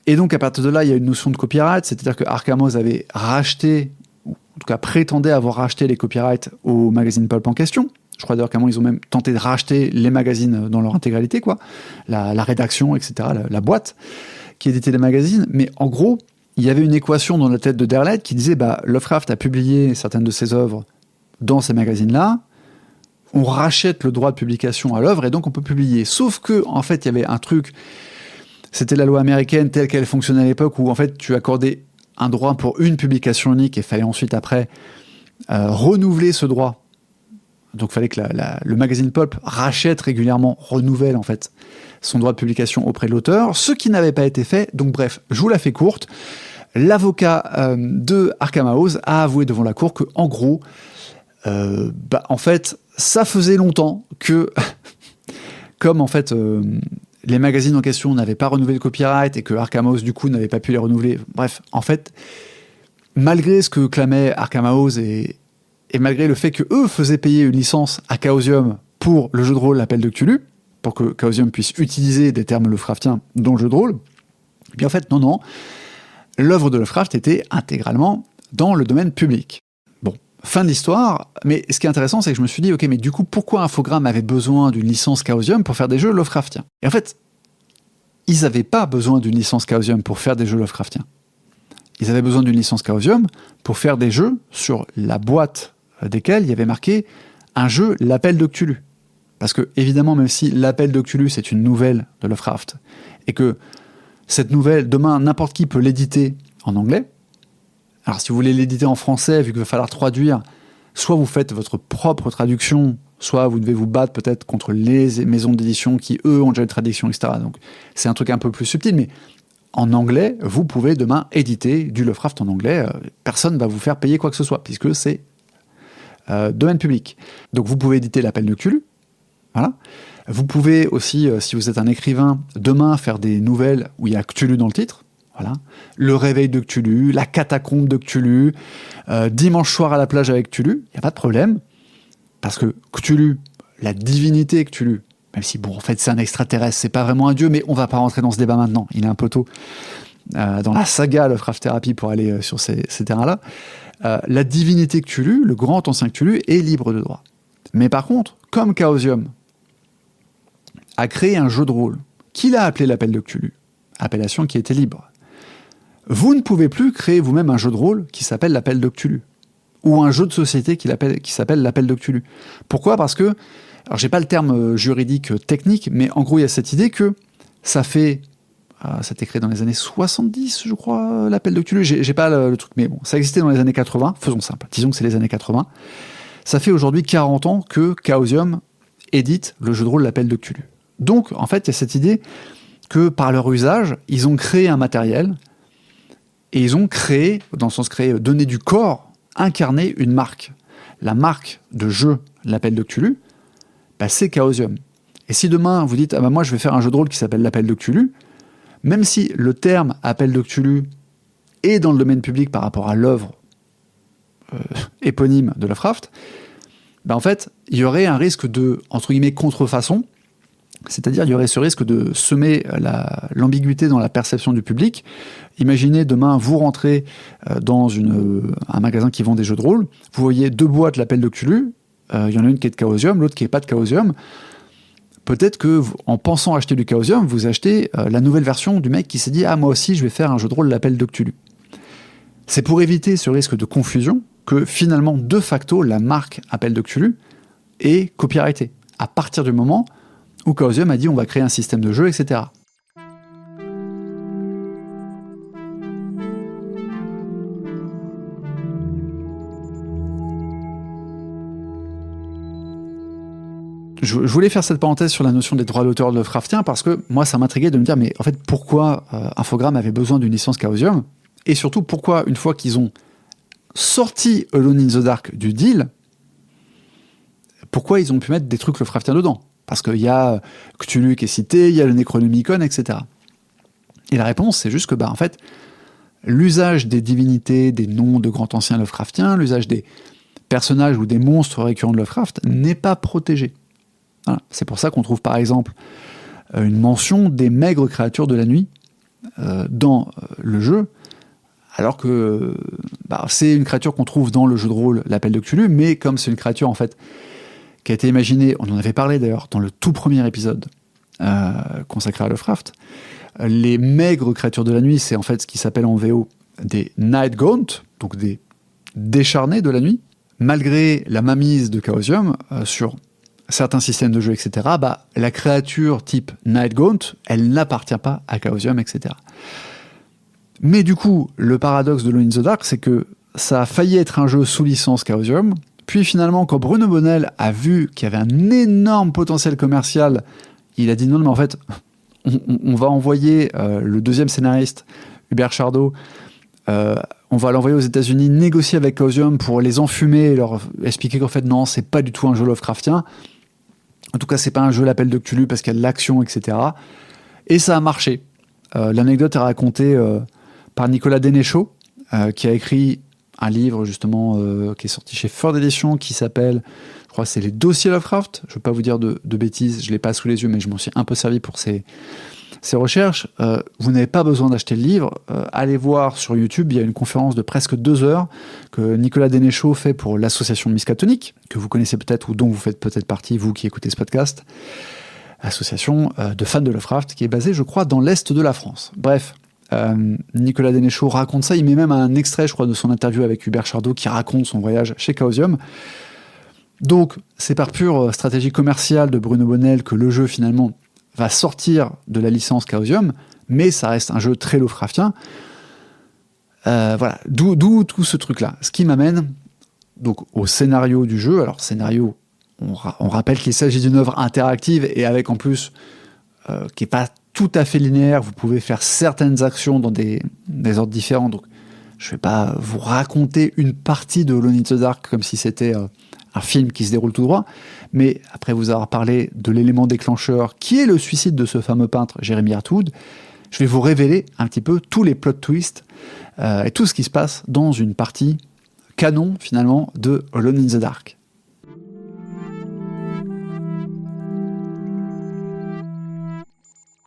B: Et donc, à partir de là, il y a une notion de copyright, c'est-à-dire que Arkham House avait racheté, ou en tout cas prétendait avoir racheté les copyrights aux magazines pulp en question. Je crois d'ailleurs qu'à un moment, ils ont même tenté de racheter les magazines dans leur intégralité, quoi. La rédaction, etc., la boîte qui éditait les magazines. Mais en gros, il y avait une équation dans la tête de Derleth qui disait Lovecraft a publié certaines de ses œuvres dans ces magazines-là, on rachète le droit de publication à l'œuvre et donc on peut publier. Sauf que, en fait, il y avait un truc, c'était la loi américaine telle qu'elle fonctionnait à l'époque, où en fait tu accordais un droit pour une publication unique et fallait ensuite après renouveler ce droit. Donc il fallait que le magazine pulp rachète régulièrement, renouvelle en fait son droit de publication auprès de l'auteur, ce qui n'avait pas été fait. Donc bref, je vous la fais courte. L'avocat de Arkham House a avoué devant la cour que, en gros, en fait, ça faisait longtemps que, comme en fait les magazines en question n'avaient pas renouvelé le copyright et que Arkham House du coup n'avait pas pu les renouveler. Bref, en fait, malgré ce que clamait Arkham House et malgré le fait que eux faisaient payer une licence à Chaosium pour le jeu de rôle L'Appel de Cthulhu, pour que Chaosium puisse utiliser des termes Lovecraftiens dans le jeu de rôle, et puis en fait, non, l'œuvre de Lovecraft était intégralement dans le domaine public. Bon, fin de l'histoire, mais ce qui est intéressant, c'est que je me suis dit, ok, mais du coup, pourquoi Infogrames avait besoin d'une licence Chaosium pour faire des jeux Lovecraftiens ? Et en fait, ils n'avaient pas besoin d'une licence Chaosium pour faire des jeux Lovecraftiens. Ils avaient besoin d'une licence Chaosium pour faire des jeux sur la boîte desquels il y avait marqué un jeu L'Appel de Cthulhu. Parce que, évidemment, même si L'Appel de Cthulhu, c'est une nouvelle de Lovecraft, et que cette nouvelle, demain, n'importe qui peut l'éditer en anglais, alors si vous voulez l'éditer en français, vu qu'il va falloir traduire, soit vous faites votre propre traduction, soit vous devez vous battre peut-être contre les maisons d'édition qui, eux, ont déjà une traduction, etc. Donc, c'est un truc un peu plus subtil, mais en anglais, vous pouvez demain éditer du Lovecraft en anglais. Personne ne va vous faire payer quoi que ce soit, puisque c'est domaine public. Donc vous pouvez éditer L'Appel de Cthulhu. Voilà. Vous pouvez aussi, si vous êtes un écrivain, demain faire des nouvelles où il y a Cthulhu dans le titre. Voilà. Le réveil de Cthulhu, la catacombe de Cthulhu, dimanche soir à la plage avec Cthulhu, il n'y a pas de problème. Parce que Cthulhu, la divinité Cthulhu, même si, bon, en fait, c'est un extraterrestre, c'est pas vraiment un dieu, mais on va pas rentrer dans ce débat maintenant. Il est un peu tôt dans la saga Lovecraft Therapy pour aller sur ces terrains-là. La divinité Cthulhu, le grand ancien Cthulhu, est libre de droit. Mais par contre, comme Chaosium a créé un jeu de rôle qu'il a appelé l'appel de Cthulhu, appellation qui était libre, vous ne pouvez plus créer vous-même un jeu de rôle qui s'appelle l'appel de Cthulhu, ou un jeu de société qui s'appelle l'appel de Cthulhu. Pourquoi ? Parce que, alors j'ai pas le terme juridique technique, mais en gros il y a cette idée que ça fait, ça a été créé dans les années 70, je crois, l'appel de Cthulhu, j'ai pas le truc, mais bon, ça existait dans les années 80, faisons simple, disons que c'est les années 80, ça fait aujourd'hui 40 ans que Chaosium édite le jeu de rôle l'appel de Cthulhu. Donc, en fait, il y a cette idée que par leur usage, ils ont créé un matériel, et ils ont créé, dans le sens créé, donné du corps, incarné une marque. La marque de jeu, l'appel de Cthulhu, bah, c'est Chaosium. Et si demain vous dites, ah bah moi je vais faire un jeu de rôle qui s'appelle l'appel de Cthulhu, même si le terme appel de Cthulhu est dans le domaine public par rapport à l'œuvre éponyme de Lovecraft, bah en fait, il y aurait un risque de, entre guillemets, contrefaçon, c'est-à-dire il y aurait ce risque de semer l'ambiguïté dans la perception du public. Imaginez demain, vous rentrez dans un magasin qui vend des jeux de rôle, vous voyez 2 boîtes l'appel de Cthulhu, il y en a une qui est de Chaosium, l'autre qui n'est pas de Chaosium. Peut-être que, en pensant acheter du Chaosium, vous achetez la nouvelle version du mec qui s'est dit « Ah, moi aussi, je vais faire un jeu de rôle l'appel de Cthulhu ». C'est pour éviter ce risque de confusion que, finalement, de facto, la marque appel de Cthulhu est copyrightée. À partir du moment où Chaosium a dit « On va créer un système de jeu, etc. ». Je voulais faire cette parenthèse sur la notion des droits d'auteur de Lovecraftien parce que moi, ça m'intriguait de me dire, mais en fait, pourquoi Infogrames avait besoin d'une licence Chaosium ? Et surtout, pourquoi, une fois qu'ils ont sorti Alone in the Dark du deal, pourquoi ils ont pu mettre des trucs Lovecraftiens dedans ? Parce qu'il y a Cthulhu qui est cité, il y a le Necronomicon, etc. Et la réponse, c'est juste que, en fait, l'usage des divinités, des noms de grands anciens Lovecraftiens, l'usage des personnages ou des monstres récurrents de Lovecraft n'est pas protégé. Voilà. C'est pour ça qu'on trouve par exemple une mention des maigres créatures de la nuit dans le jeu, alors que c'est une créature qu'on trouve dans le jeu de rôle l'appel de Cthulhu, mais comme c'est une créature en fait qui a été imaginée, on en avait parlé d'ailleurs dans le tout premier épisode consacré à Lovecraft, les maigres créatures de la nuit, c'est en fait ce qui s'appelle en VO des Night Gaunt, donc des décharnés de la nuit. Malgré la mainmise de Chaosium sur certains systèmes de jeu, etc., la créature type Night Gaunt, elle n'appartient pas à Chaosium, etc. Mais du coup, le paradoxe de Alone in the Dark, c'est que ça a failli être un jeu sous licence Chaosium, puis finalement, quand Bruno Bonnell a vu qu'il y avait un énorme potentiel commercial, il a dit non, mais en fait, on va envoyer le deuxième scénariste, Hubert Chardot, on va l'envoyer aux États-Unis, négocier avec Chaosium pour les enfumer et leur expliquer qu'en fait, non, c'est pas du tout un jeu Lovecraftien. En tout cas, c'est pas un jeu l'appel de Cthulhu parce qu'il y a de l'action, etc. Et ça a marché. L'anecdote est racontée par Nicolas Dénéchaud, qui a écrit un livre, justement, qui est sorti chez Ford Edition, qui s'appelle, je crois, c'est Les Dossiers Lovecraft. Je ne veux pas vous dire de bêtises, je ne l'ai pas sous les yeux, mais je m'en suis un peu servi pour ces recherches. Vous n'avez pas besoin d'acheter le livre. Allez voir sur YouTube, il y a une conférence de presque 2 heures que Nicolas Dénéchaud fait pour l'association Miskatonic, que vous connaissez peut-être ou dont vous faites peut-être partie, vous qui écoutez ce podcast. Association de fans de Lovecraft qui est basée, je crois, dans l'Est de la France. Bref, Nicolas Dénéchaud raconte ça. Il met même un extrait, je crois, de son interview avec Hubert Chardot qui raconte son voyage chez Chaosium. Donc, c'est par pure stratégie commerciale de Bruno Bonnell que le jeu, finalement, va sortir de la licence Chaosium, mais ça reste un jeu très Lovecraftien. Voilà, d'où tout ce truc-là. Ce qui m'amène donc au scénario du jeu. Alors, scénario, on rappelle qu'il s'agit d'une œuvre interactive et avec en plus qui n'est pas tout à fait linéaire. Vous pouvez faire certaines actions dans des ordres différents. Donc, je ne vais pas vous raconter une partie de Alone in the Dark comme si c'était un film qui se déroule tout droit, mais après vous avoir parlé de l'élément déclencheur qui est le suicide de ce fameux peintre Jérémy Atwood, je vais vous révéler un petit peu tous les plot twists et tout ce qui se passe dans une partie canon, finalement, de Alone in the Dark.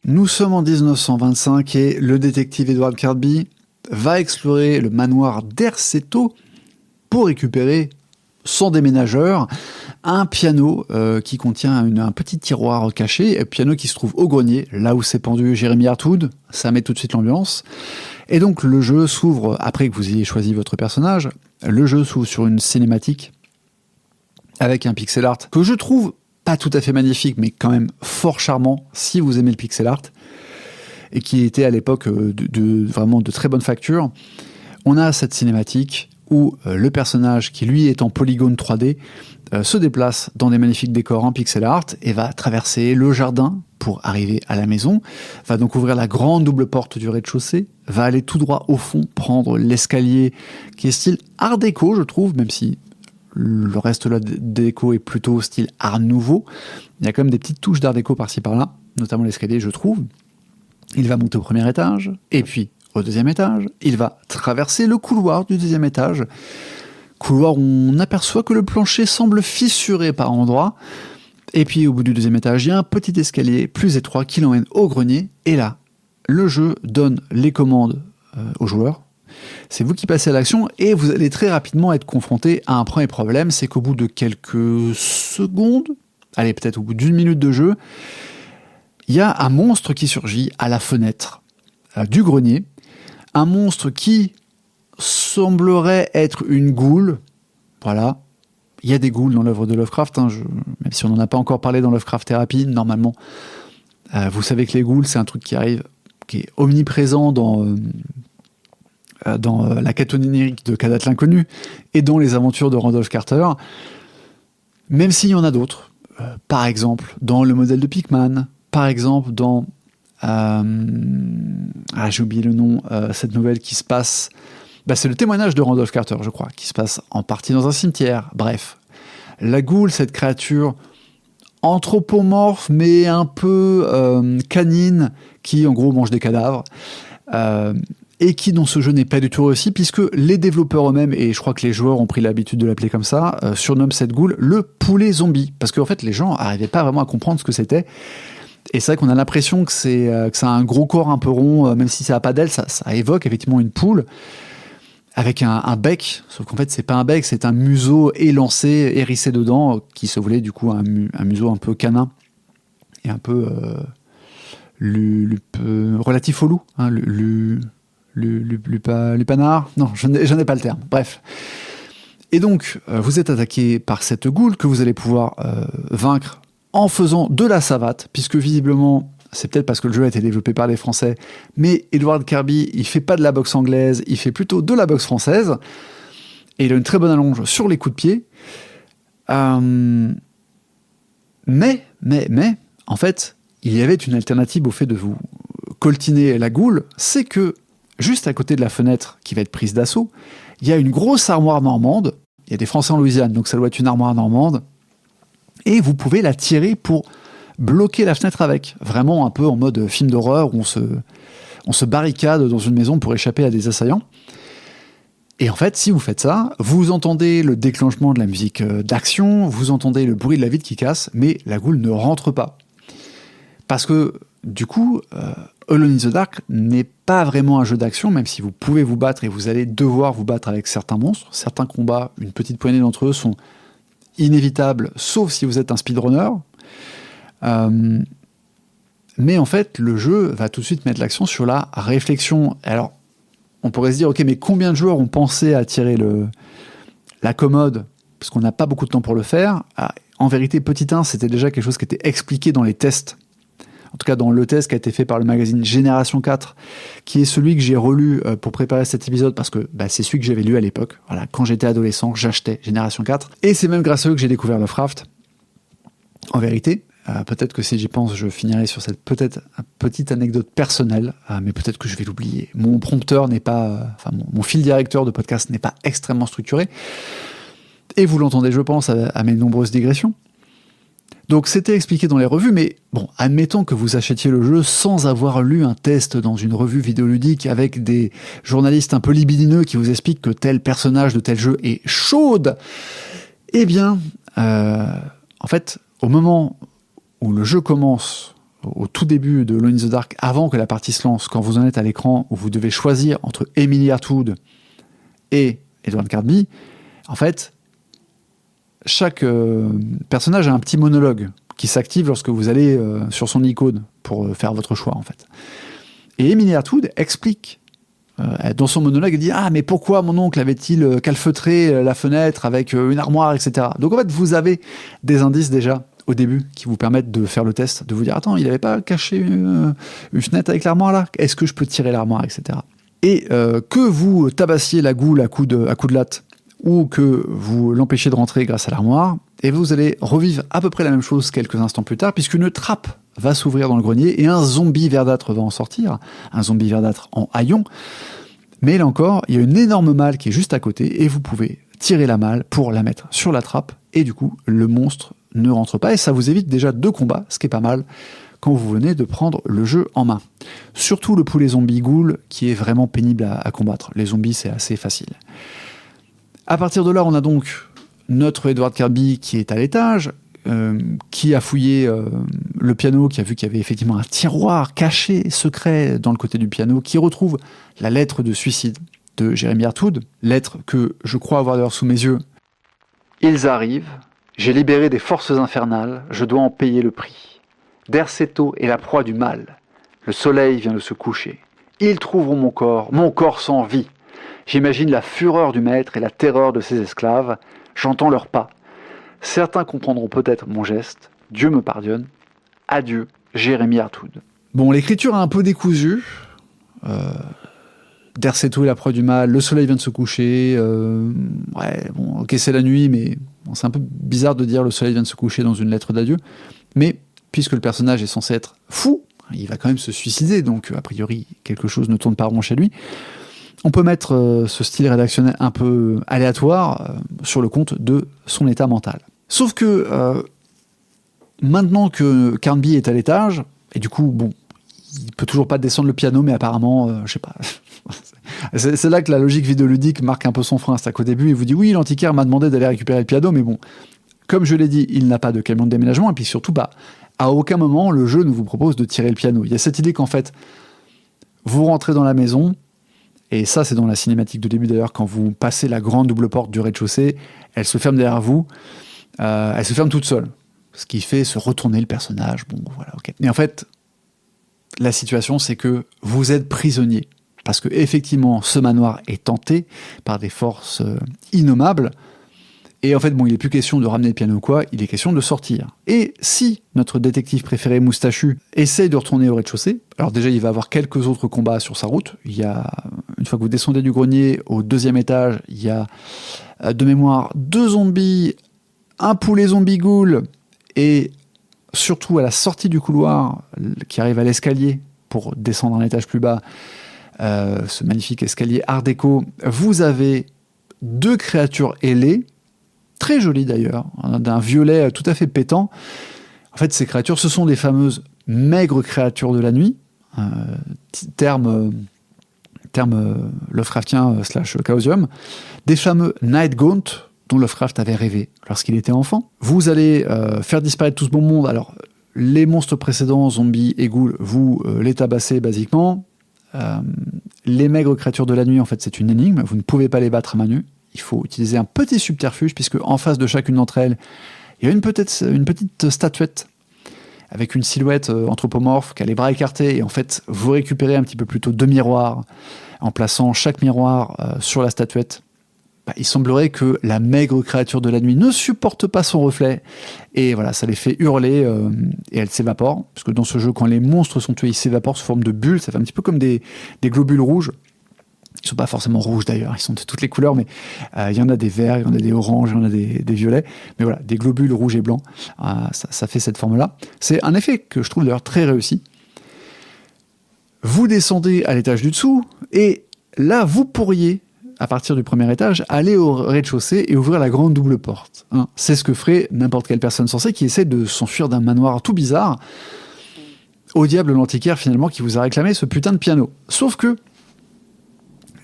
B: Nous sommes en 1925 et le détective Edward Kirby va explorer le manoir d'Erceto pour récupérer son déménageur un piano qui contient un petit tiroir caché, un piano qui se trouve au grenier, là où s'est pendu Jeremy Hartwood. Ça met tout de suite l'ambiance. Et donc le jeu s'ouvre, après que vous ayez choisi votre personnage, le jeu s'ouvre sur une cinématique avec un pixel art que je trouve pas tout à fait magnifique, mais quand même fort charmant si vous aimez le pixel art, et qui était à l'époque vraiment de très bonne facture. On a cette cinématique où le personnage, qui lui est en polygone 3D, se déplace dans des magnifiques décors en pixel art et va traverser le jardin pour arriver à la maison, va donc ouvrir la grande double porte du rez-de-chaussée, va aller tout droit au fond, prendre l'escalier qui est style art déco, je trouve, même si le reste de la déco est plutôt style art nouveau. Il y a quand même des petites touches d'art déco par-ci par-là, notamment l'escalier, je trouve. Il va monter au premier étage, et puis au deuxième étage, il va traverser le couloir du deuxième étage, couloir où on aperçoit que le plancher semble fissuré par endroits, et puis au bout du deuxième étage, il y a un petit escalier plus étroit qui l'emmène au grenier, et là, le jeu donne les commandes aux joueurs. C'est vous qui passez à l'action, et vous allez très rapidement être confronté à un premier problème, c'est qu'au bout de quelques secondes, allez, peut-être au bout d'une minute de jeu, il y a un monstre qui surgit à la fenêtre du grenier, un monstre qui semblerait être une goule. Voilà, il y a des ghouls dans l'œuvre de Lovecraft, même si on n'en a pas encore parlé dans Lovecraft Therapy, normalement. Vous savez que les ghouls, c'est un truc qui est omniprésent dans la quête onirique de Kadat l'inconnu et dans les aventures de Randolph Carter, même s'il y en a d'autres. Par exemple, dans le modèle de Pickman, par exemple, dans... j'ai oublié le nom, cette nouvelle qui se passe... c'est le témoignage de Randolph Carter, je crois, qui se passe en partie dans un cimetière. Bref, la goule, cette créature anthropomorphe, mais un peu canine, qui en gros mange des cadavres, et qui dans ce jeu n'est pas du tout réussi, puisque les développeurs eux-mêmes, et je crois que les joueurs ont pris l'habitude de l'appeler comme ça, surnomment cette goule le poulet zombie, parce qu'en fait les gens n'arrivaient pas vraiment à comprendre ce que c'était. Et c'est vrai qu'on a l'impression que ça a un gros corps un peu rond, même si ça n'a pas d'aile, ça évoque effectivement une poule, avec un bec, sauf qu'en fait c'est pas un bec, c'est un museau élancé, hérissé dedans, qui se voulait du coup un museau un peu canin, et un peu relatif au loup, hein, lupanard, non, je n'ai pas le terme, bref. Et donc, vous êtes attaqué par cette goule que vous allez pouvoir vaincre en faisant de la savate, puisque visiblement, c'est peut-être parce que le jeu a été développé par les Français, mais Edward Kirby, il fait pas de la boxe anglaise, il fait plutôt de la boxe française, et il a une très bonne allonge sur les coups de pied. Mais, en fait, il y avait une alternative au fait de vous coltiner la goule, c'est que, juste à côté de la fenêtre qui va être prise d'assaut, il y a une grosse armoire normande, il y a des Français en Louisiane, donc ça doit être une armoire normande, et vous pouvez la tirer pour bloquer la fenêtre avec. Vraiment un peu en mode film d'horreur où on se barricade dans une maison pour échapper à des assaillants. Et en fait, si vous faites ça, vous entendez le déclenchement de la musique d'action, vous entendez le bruit de la vitre qui casse, mais la goule ne rentre pas. Parce que, du coup, Alone in the Dark n'est pas vraiment un jeu d'action, même si vous pouvez vous battre et vous allez devoir vous battre avec certains monstres. Certains combats, une petite poignée d'entre eux, sont inévitables, sauf si vous êtes un speedrunner. Mais en fait, le jeu va tout de suite mettre l'accent sur la réflexion. Alors, on pourrait se dire, ok, mais combien de joueurs ont pensé à tirer la commode, parce qu'on n'a pas beaucoup de temps pour le faire. En vérité, petit 1, c'était déjà quelque chose qui était expliqué dans les tests. En tout cas, dans le test qui a été fait par le magazine Génération 4, qui est celui que j'ai relu pour préparer cet épisode, parce que c'est celui que j'avais lu à l'époque. Voilà, quand j'étais adolescent, j'achetais Génération 4. Et c'est même grâce à eux que j'ai découvert Lovecraft. En vérité, peut-être que si j'y pense, je finirai sur cette petite anecdote personnelle, mais peut-être que je vais l'oublier. Mon prompteur n'est pas... mon fil directeur de podcast n'est pas extrêmement structuré. Et vous l'entendez, je pense, à mes nombreuses digressions. Donc c'était expliqué dans les revues, mais bon, admettons que vous achetiez le jeu sans avoir lu un test dans une revue vidéoludique avec des journalistes un peu libidineux qui vous expliquent que tel personnage de tel jeu est chaude. Eh bien, en fait, au moment où le jeu commence, au tout début de Alone in the Dark, avant que la partie se lance, quand vous en êtes à l'écran où vous devez choisir entre Emily Hartwood et Edward Cartby, en fait, chaque personnage a un petit monologue qui s'active lorsque vous allez sur son icône pour faire votre choix, en fait. Et Emily Hartwood explique, dans son monologue, elle dit « Ah, mais pourquoi mon oncle avait-il calfeutré la fenêtre avec une armoire, etc. » Donc en fait, vous avez des indices déjà au début qui vous permettent de faire le test, de vous dire « Attends, il n'avait pas caché une fenêtre avec l'armoire là ? Est-ce que je peux tirer l'armoire, etc. » Et que vous tabassiez la goule à coup de latte, ou que vous l'empêchez de rentrer grâce à l'armoire, et vous allez revivre à peu près la même chose quelques instants plus tard, puisqu'une trappe va s'ouvrir dans le grenier et un zombie verdâtre va en sortir, un zombie verdâtre en haillons. Mais là encore, il y a une énorme malle qui est juste à côté, et vous pouvez tirer la malle pour la mettre sur la trappe, et du coup, le monstre ne rentre pas, et ça vous évite déjà 2 combats, ce qui est pas mal quand vous venez de prendre le jeu en main. Surtout le poulet zombie ghoul, qui est vraiment pénible à combattre. Les zombies, c'est assez facile. À partir de là, on a donc notre Edward Cartby qui est à l'étage, qui a fouillé le piano, qui a vu qu'il y avait effectivement un tiroir caché, secret, dans le côté du piano, qui retrouve la lettre de suicide de Jeremy Hartwood, lettre que je crois avoir d'ailleurs sous mes yeux.
A: Ils arrivent, j'ai libéré des forces infernales, je dois en payer le prix. Derceto est la proie du mal, le soleil vient de se coucher. Ils trouveront mon corps sans vie. J'imagine la fureur du maître et la terreur de ses esclaves. J'entends leurs pas. Certains comprendront peut-être mon geste. Dieu me pardonne. Adieu, Jeremy Hartwood.
B: Bon, l'écriture est un peu décousue. Derceto est la proie du mal, le soleil vient de se coucher. Ouais, bon, ok, c'est la nuit, mais bon, c'est un peu bizarre de dire le soleil vient de se coucher dans une lettre d'adieu. Mais puisque le personnage est censé être fou, il va quand même se suicider, donc a priori, quelque chose ne tourne pas rond chez lui. On peut mettre ce style rédactionnel un peu aléatoire sur le compte de son état mental. Sauf que maintenant que Carnby est à l'étage, et du coup, bon, il peut toujours pas descendre le piano, mais apparemment, je sais pas. c'est là que la logique vidéoludique marque un peu son frein. C'est qu'au début, il vous dit oui, l'antiquaire m'a demandé d'aller récupérer le piano, mais bon, comme je l'ai dit, il n'a pas de camion de déménagement, et puis surtout, à aucun moment, le jeu ne vous propose de tirer le piano. Il y a cette idée qu'en fait, vous rentrez dans la maison. Et ça, c'est dans la cinématique de début d'ailleurs, quand vous passez la grande double porte du rez-de-chaussée, elle se ferme derrière vous, elle se ferme toute seule. Ce qui fait se retourner le personnage, bon, voilà, ok. Mais en fait, la situation, c'est que vous êtes prisonnier. Parce que effectivement, ce manoir est tenté par des forces innommables. Et en fait, bon, il n'est plus question de ramener le piano ou quoi, il est question de sortir. Et si notre détective préféré moustachu essaye de retourner au rez-de-chaussée, alors déjà, il va avoir quelques autres combats sur sa route. Il y a, une fois que vous descendez du grenier, au 2e étage, il y a, de mémoire, 2 zombies, un poulet zombie ghoul, et surtout à la sortie du couloir, qui arrive à l'escalier pour descendre un étage plus bas, ce magnifique escalier art déco, vous avez 2 créatures ailées, très jolies d'ailleurs, d'un violet tout à fait pétant. En fait, ces créatures, ce sont des fameuses maigres créatures de la nuit, terme Lovecraftien / Chaosium, des fameux Night Gaunt, dont Lovecraft avait rêvé lorsqu'il était enfant. Vous allez faire disparaître tout ce bon monde. Alors, les monstres précédents, zombies et ghouls, vous les tabassez basiquement. Les maigres créatures de la nuit, en fait, c'est une énigme. Vous ne pouvez pas les battre à main nue. Il faut utiliser un petit subterfuge, puisque en face de chacune d'entre elles, il y a une petite statuette avec une silhouette anthropomorphe qui a les bras écartés, et en fait, vous récupérez un petit peu plus tôt 2 miroirs. En plaçant chaque miroir sur la statuette, il semblerait que la maigre créature de la nuit ne supporte pas son reflet, et voilà, ça les fait hurler, et elles s'évaporent, parce que dans ce jeu, quand les monstres sont tués, ils s'évaporent sous forme de bulles, ça fait un petit peu comme des globules rouges. Ils ne sont pas forcément rouges d'ailleurs, ils sont de toutes les couleurs, mais il y en a des verts, il y en a des oranges, il y en a des violets, mais voilà, des globules rouges et blancs, ça fait cette forme-là. C'est un effet que je trouve d'ailleurs très réussi. Vous descendez à l'étage du dessous, et là, vous pourriez à partir du premier étage, aller au rez-de-chaussée et ouvrir la grande double porte. Hein. C'est ce que ferait n'importe quelle personne sensée qui essaie de s'enfuir d'un manoir tout bizarre. Au diable l'antiquaire, finalement, qui vous a réclamé ce putain de piano. Sauf que,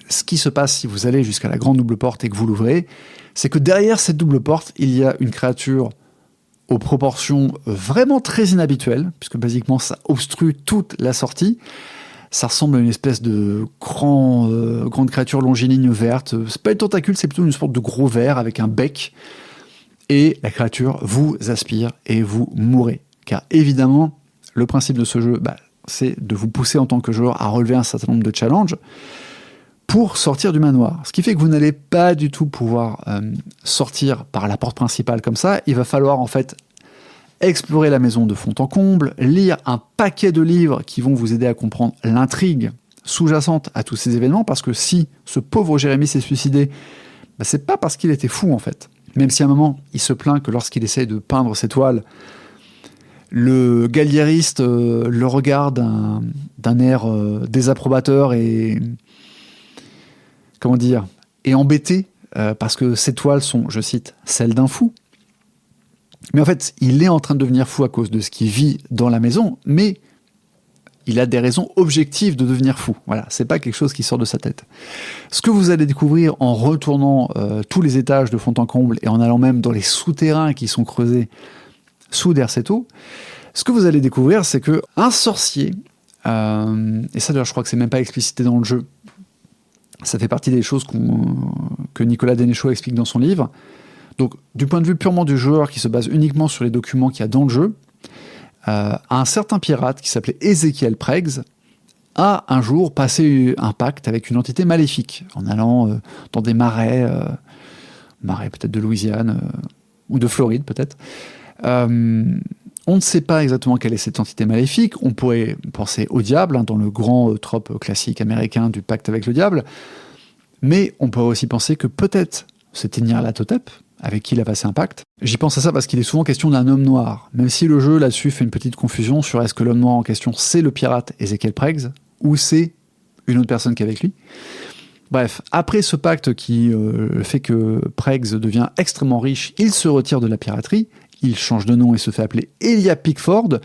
B: ce qui se passe si vous allez jusqu'à la grande double porte et que vous l'ouvrez, c'est que derrière cette double porte, il y a une créature aux proportions vraiment très inhabituelles, puisque basiquement ça obstrue toute la sortie. Ça ressemble à une espèce de grande créature longiligne verte. C'est pas une tentacule, c'est plutôt une sorte de gros ver avec un bec. Et la créature vous aspire et vous mourrez. Car évidemment, le principe de ce jeu, c'est de vous pousser en tant que joueur à relever un certain nombre de challenges pour sortir du manoir. Ce qui fait que vous n'allez pas du tout pouvoir sortir par la porte principale comme ça. Il va falloir en fait explorer la maison de fond en comble, lire un paquet de livres qui vont vous aider à comprendre l'intrigue sous-jacente à tous ces événements, parce que si ce pauvre Jérémy s'est suicidé, c'est pas parce qu'il était fou en fait. Même si à un moment, il se plaint que lorsqu'il essaie de peindre ses toiles, le galliériste le regarde d'un air désapprobateur et est embêté parce que ses toiles sont, je cite, celles d'un fou. Mais en fait, il est en train de devenir fou à cause de ce qu'il vit dans la maison, mais il a des raisons objectives de devenir fou. Voilà, c'est pas quelque chose qui sort de sa tête. Ce que vous allez découvrir en retournant tous les étages de fond en comble et en allant même dans les souterrains qui sont creusés sous Derceto, ce que vous allez découvrir, c'est que un sorcier, et ça d'ailleurs je crois que c'est même pas explicité dans le jeu, ça fait partie des choses que Nicolas Dénéchaud explique dans son livre. Donc, du point de vue purement du joueur qui se base uniquement sur les documents qu'il y a dans le jeu, un certain pirate qui s'appelait Ezekiel Preggs a un jour passé un pacte avec une entité maléfique en allant dans des marais peut-être de Louisiane ou de Floride peut-être. On ne sait pas exactement quelle est cette entité maléfique. On pourrait penser au diable, dans le grand trope classique américain du pacte avec le diable. Mais on pourrait aussi penser que peut-être c'était Nyarlathotep, avec qui il a passé un pacte. J'y pense à ça parce qu'il est souvent question d'un homme noir. Même si le jeu, là-dessus, fait une petite confusion sur est-ce que l'homme noir en question, c'est le pirate Ezekiel Preggs, ou c'est une autre personne qui est avec lui. Bref, après ce pacte qui fait que Preggs devient extrêmement riche, il se retire de la piraterie, il change de nom et se fait appeler Elia Pickford,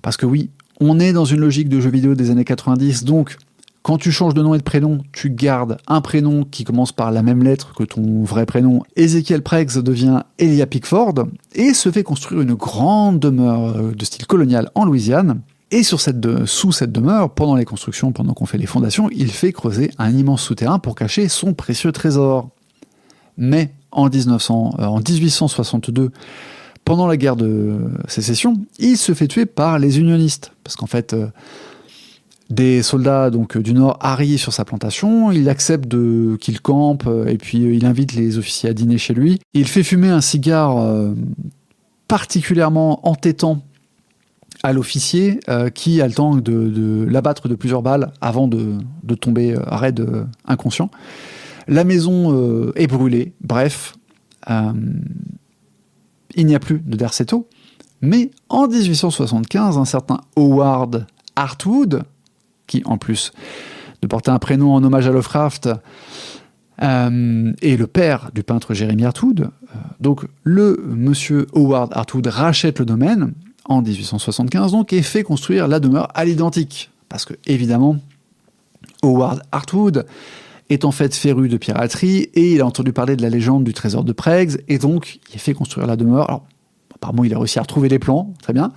B: parce que oui, on est dans une logique de jeux vidéo des années 90, donc quand tu changes de nom et de prénom, tu gardes un prénom qui commence par la même lettre que ton vrai prénom. Ezekiel Preggs devient Elia Pickford et se fait construire une grande demeure de style colonial en Louisiane. Et sous cette demeure, pendant les constructions, pendant qu'on fait les fondations, il fait creuser un immense souterrain pour cacher son précieux trésor. Mais en 1862, pendant la guerre de sécession, il se fait tuer par les unionistes. Parce qu'en fait, des soldats du Nord arrivent sur sa plantation, il accepte qu'il campe, et puis il invite les officiers à dîner chez lui. Il fait fumer un cigare particulièrement entêtant à l'officier, qui a le temps de l'abattre de plusieurs balles avant de tomber raide inconscient. La maison est brûlée, bref, il n'y a plus de Derceto. Mais en 1875, un certain Howard Hartwood, qui en plus de porter un prénom en hommage à Lovecraft, est le père du peintre Jeremy Hartwood. Donc le monsieur Howard Hartwood rachète le domaine en 1875 donc, et fait construire la demeure à l'identique. Parce que, évidemment, Howard Hartwood est en fait féru de piraterie et il a entendu parler de la légende du trésor de Preggs et donc il fait construire la demeure. Alors, apparemment, il a réussi à retrouver les plans, très bien.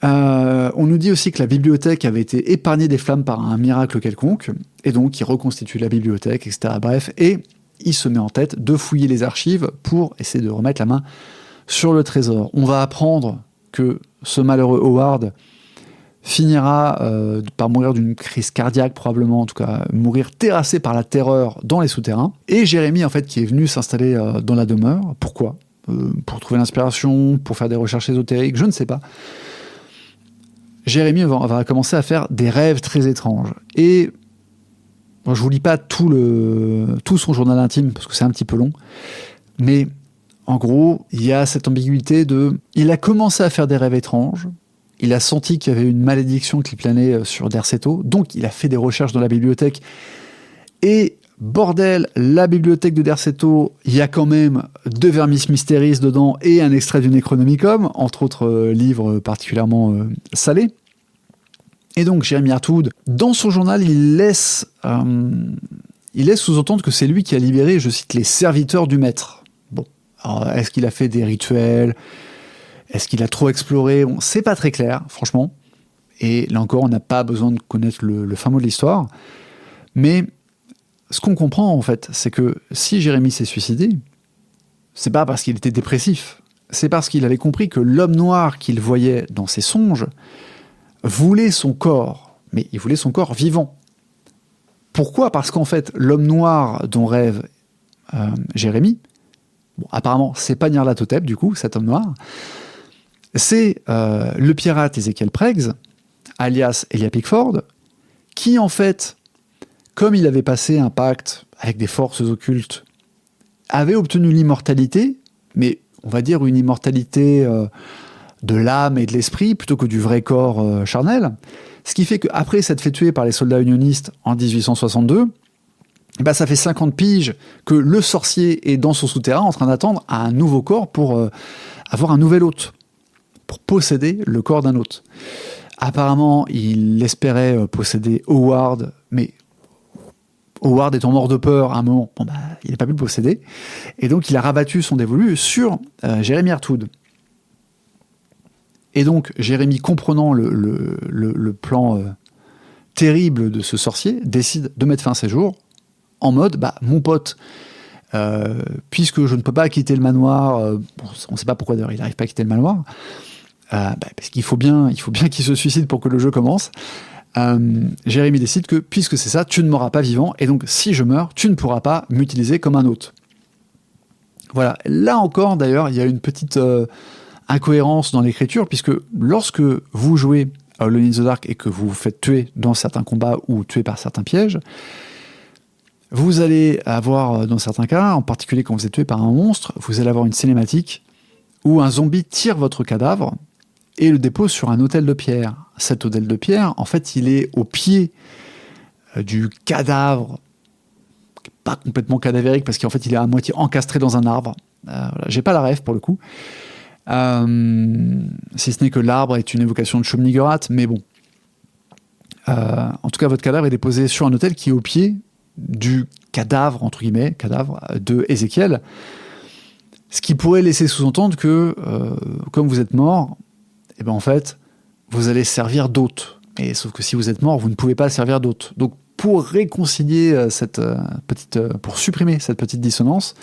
B: On nous dit aussi que la bibliothèque avait été épargnée des flammes par un miracle quelconque, et donc il reconstitue la bibliothèque, etc. Bref, et il se met en tête de fouiller les archives pour essayer de remettre la main sur le trésor. On va apprendre que ce malheureux Howard finira par mourir d'une crise cardiaque, probablement, en tout cas mourir terrassé par la terreur dans les souterrains. Et Jérémy, en fait, qui est venu s'installer dans la demeure, pourquoi pour trouver l'inspiration, pour faire des recherches ésotériques, je ne sais pas. Jérémy va commencer à faire des rêves très étranges. Et bon, je vous lis pas tout son journal intime, parce que c'est un petit peu long, mais en gros, il y a cette ambiguïté de... Il a commencé à faire des rêves étranges, il a senti qu'il y avait une malédiction qui planait sur Derceto, donc il a fait des recherches dans la bibliothèque, et bordel, la bibliothèque de Derceto, il y a quand même 2 Vermis Mysteris dedans et un extrait du Necronomicon, entre autres livres particulièrement salés. Et donc Jérémy Hartwood, dans son journal, il laisse sous-entendre que c'est lui qui a libéré, je cite, les serviteurs du maître. Bon, alors est-ce qu'il a fait des rituels ? Est-ce qu'il a trop exploré ? Bon, c'est pas très clair, franchement. Et là encore, on n'a pas besoin de connaître le fin mot de l'histoire. Mais ce qu'on comprend, en fait, c'est que si Jérémy s'est suicidé, c'est pas parce qu'il était dépressif. C'est parce qu'il avait compris que l'homme noir qu'il voyait dans ses songes voulait son corps. Mais il voulait son corps vivant. Pourquoi ? Parce qu'en fait, l'homme noir dont rêve Jérémy, bon, apparemment, c'est pas Nyarlathotep, du coup, cet homme noir, c'est le pirate Ezekiel Preggs, alias Elia Pickford, qui, en fait, comme il avait passé un pacte avec des forces occultes, avait obtenu l'immortalité, mais on va dire une immortalité de l'âme et de l'esprit, plutôt que du vrai corps charnel. Ce qui fait qu'après s'être fait tuer par les soldats unionistes en 1862, eh ben ça fait 50 piges que le sorcier est dans son souterrain en train d'attendre un nouveau corps pour avoir un nouvel hôte, pour posséder le corps d'un hôte. Apparemment, il espérait posséder Howard, mais Howard étant mort de peur à un moment, bon bah, il n'a pas pu le posséder, et donc il a rabattu son dévolu sur Jérémy Hartwood. Et donc Jérémy, comprenant le plan terrible de ce sorcier, décide de mettre fin à ses jours, en mode, bah, mon pote, puisque je ne peux pas quitter le manoir, on ne sait pas pourquoi d'ailleurs il n'arrive pas à quitter le manoir, parce qu'il faut bien qu'il se suicide pour que le jeu commence. Jérémy décide que, puisque c'est ça, tu ne mourras pas vivant, et donc si je meurs, tu ne pourras pas m'utiliser comme un hôte. Voilà. Là encore, d'ailleurs, il y a une petite incohérence dans l'écriture, puisque lorsque vous jouez à Alone in the Dark et que vous vous faites tuer dans certains combats ou tuer par certains pièges, vous allez avoir, dans certains cas, en particulier quand vous êtes tué par un monstre, vous allez avoir une cinématique où un zombie tire votre cadavre et le dépose sur un autel de pierre. Cet autel de pierre, en fait, il est au pied du cadavre, pas complètement cadavérique, parce qu'en fait, il est à moitié encastré dans un arbre. Voilà. J'ai pas la ref, pour le coup. Si ce n'est que l'arbre est une évocation de Shub-Niggurath, mais bon. En tout cas, votre cadavre est déposé sur un autel qui est au pied du cadavre, entre guillemets, cadavre de Ézéchiel. Ce qui pourrait laisser sous-entendre que, comme vous êtes mort, et ben en fait, vous allez servir d'hôte. Et sauf que si vous êtes mort, vous ne pouvez pas servir d'hôte. Donc, pour réconcilier pour supprimer cette petite dissonance,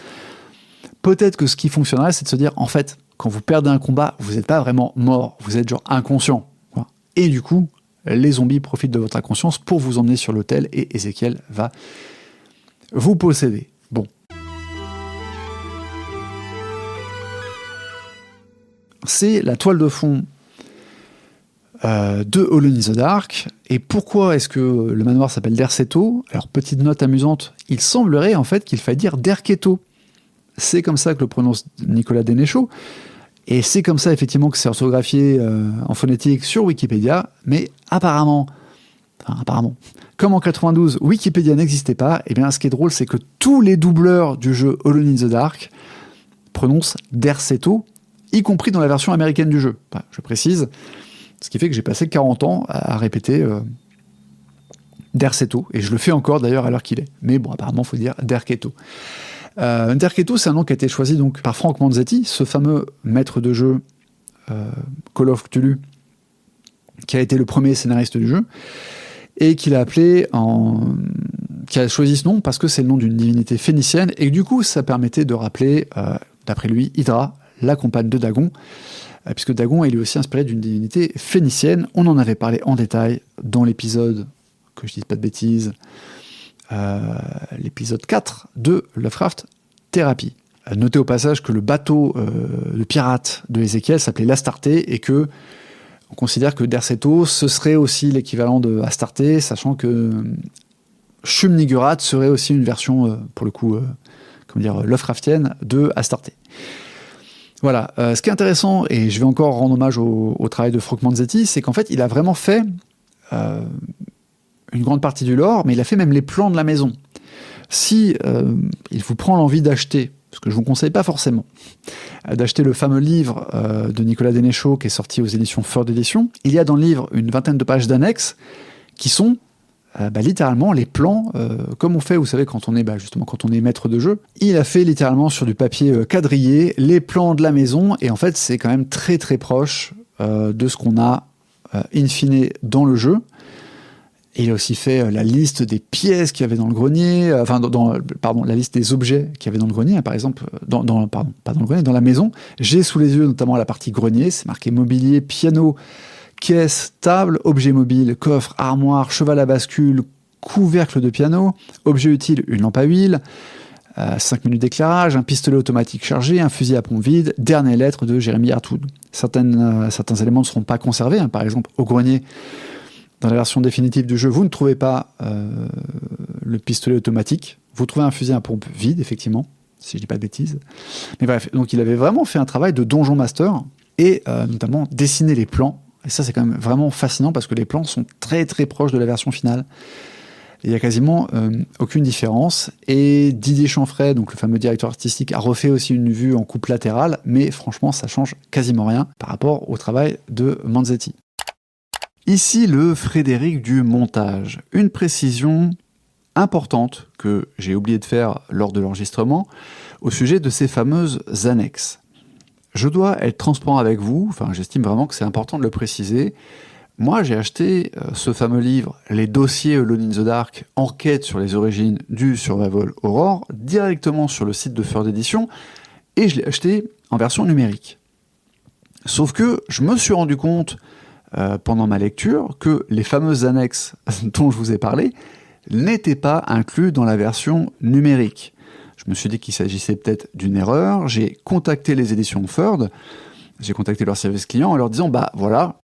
B: peut-être que ce qui fonctionnerait, c'est de se dire, en fait, quand vous perdez un combat, vous n'êtes pas vraiment mort, vous êtes genre inconscient. Quoi. Et du coup, les zombies profitent de votre inconscience pour vous emmener sur l'autel et Ézéchiel va vous posséder. Bon. C'est la toile de fond de Alone in the Dark. Et pourquoi est-ce que le manoir s'appelle Derceto ? Alors, petite note amusante, il semblerait en fait qu'il faille dire Derketo. C'est comme ça que le prononce Nicolas Dénéchaud. Et c'est comme ça, effectivement, que c'est orthographié en phonétique sur Wikipédia. Mais apparemment, comme en 92, Wikipédia n'existait pas, et bien ce qui est drôle, c'est que tous les doubleurs du jeu Alone in the Dark prononcent Derceto, y compris dans la version américaine du jeu. Enfin, je précise, ce qui fait que j'ai passé 40 ans à répéter Derceto, et je le fais encore d'ailleurs à l'heure qu'il est. Mais bon, apparemment, il faut dire Derketo. Derketo, c'est un nom qui a été choisi donc par Frank Manzetti, ce fameux maître de jeu Call of Cthulhu, qui a été le premier scénariste du jeu, et qui a choisi ce nom parce que c'est le nom d'une divinité phénicienne, et du coup, ça permettait de rappeler, d'après lui, Hydra, la compagne de Dagon, puisque Dagon est lui aussi inspiré d'une divinité phénicienne. On en avait parlé en détail dans l'épisode, que je dise pas de bêtises, l'épisode 4 de Lovecraft Therapy. Notez au passage que le bateau de pirate de Ézéchiel s'appelait l'Astarté, et que on considère que Derceto, ce serait aussi l'équivalent de Astarté, sachant que Shub-Niggurath serait aussi une version, pour le coup, Lovecraftienne de Astarté. Voilà. Ce qui est intéressant, et je vais encore rendre hommage au travail de Frank Manzetti, c'est qu'en fait, il a vraiment fait une grande partie du lore, mais il a fait même les plans de la maison. Si il vous prend l'envie d'acheter, ce que je ne vous conseille pas forcément, d'acheter le fameux livre de Nicolas Dénéchaud qui est sorti aux éditions Ford Éditions, il y a dans le livre une vingtaine de pages d'annexes qui sont littéralement les plans, comme on fait, vous savez, quand on est justement quand on est maître de jeu. Il a fait littéralement sur du papier quadrillé les plans de la maison, et en fait c'est quand même très très proche de ce qu'on a in fine dans le jeu. Et il a aussi fait la liste des pièces qu'il y avait dans le grenier, la liste des objets qu'il y avait dans le grenier, par exemple, pas dans le grenier, dans la maison. J'ai sous les yeux notamment la partie grenier, c'est marqué mobilier, piano, caisse, table, objet mobile, coffre, armoire, cheval à bascule, couvercle de piano, objet utile, une lampe à huile, 5 minutes d'éclairage, un pistolet automatique chargé, un fusil à pompe vide, dernière lettre de Jérémy Hartwood. Certains éléments ne seront pas conservés, par exemple au grenier. Dans la version définitive du jeu, vous ne trouvez pas le pistolet automatique. Vous trouvez un fusil à pompe vide, effectivement, si je ne dis pas de bêtises. Mais bref, donc il avait vraiment fait un travail de Donjon Master et notamment dessiner les plans. Et ça, c'est quand même vraiment fascinant parce que les plans sont très très proches de la version finale. Il n'y a quasiment aucune différence. Et Didier Chanfray, donc le fameux directeur artistique, a refait aussi une vue en coupe latérale, mais franchement, ça change quasiment rien par rapport au travail de Manzetti. Ici, le Frédéric du montage. Une précision importante que j'ai oublié de faire lors de l'enregistrement au sujet de ces fameuses annexes. Je dois être transparent avec vous, j'estime vraiment que c'est important de le préciser. Moi, j'ai acheté ce fameux livre, Les dossiers Alone in the Dark, enquête sur les origines du Survival Horror, directement sur le site de Ford Éditions, et je l'ai acheté en version numérique. Sauf que je me suis rendu compte pendant ma lecture que les fameuses annexes dont je vous ai parlé n'étaient pas inclus dans la version numérique. Je me suis dit qu'il s'agissait peut-être d'une erreur. J'ai contacté les éditions Ford, j'ai contacté leur service client en leur disant voilà,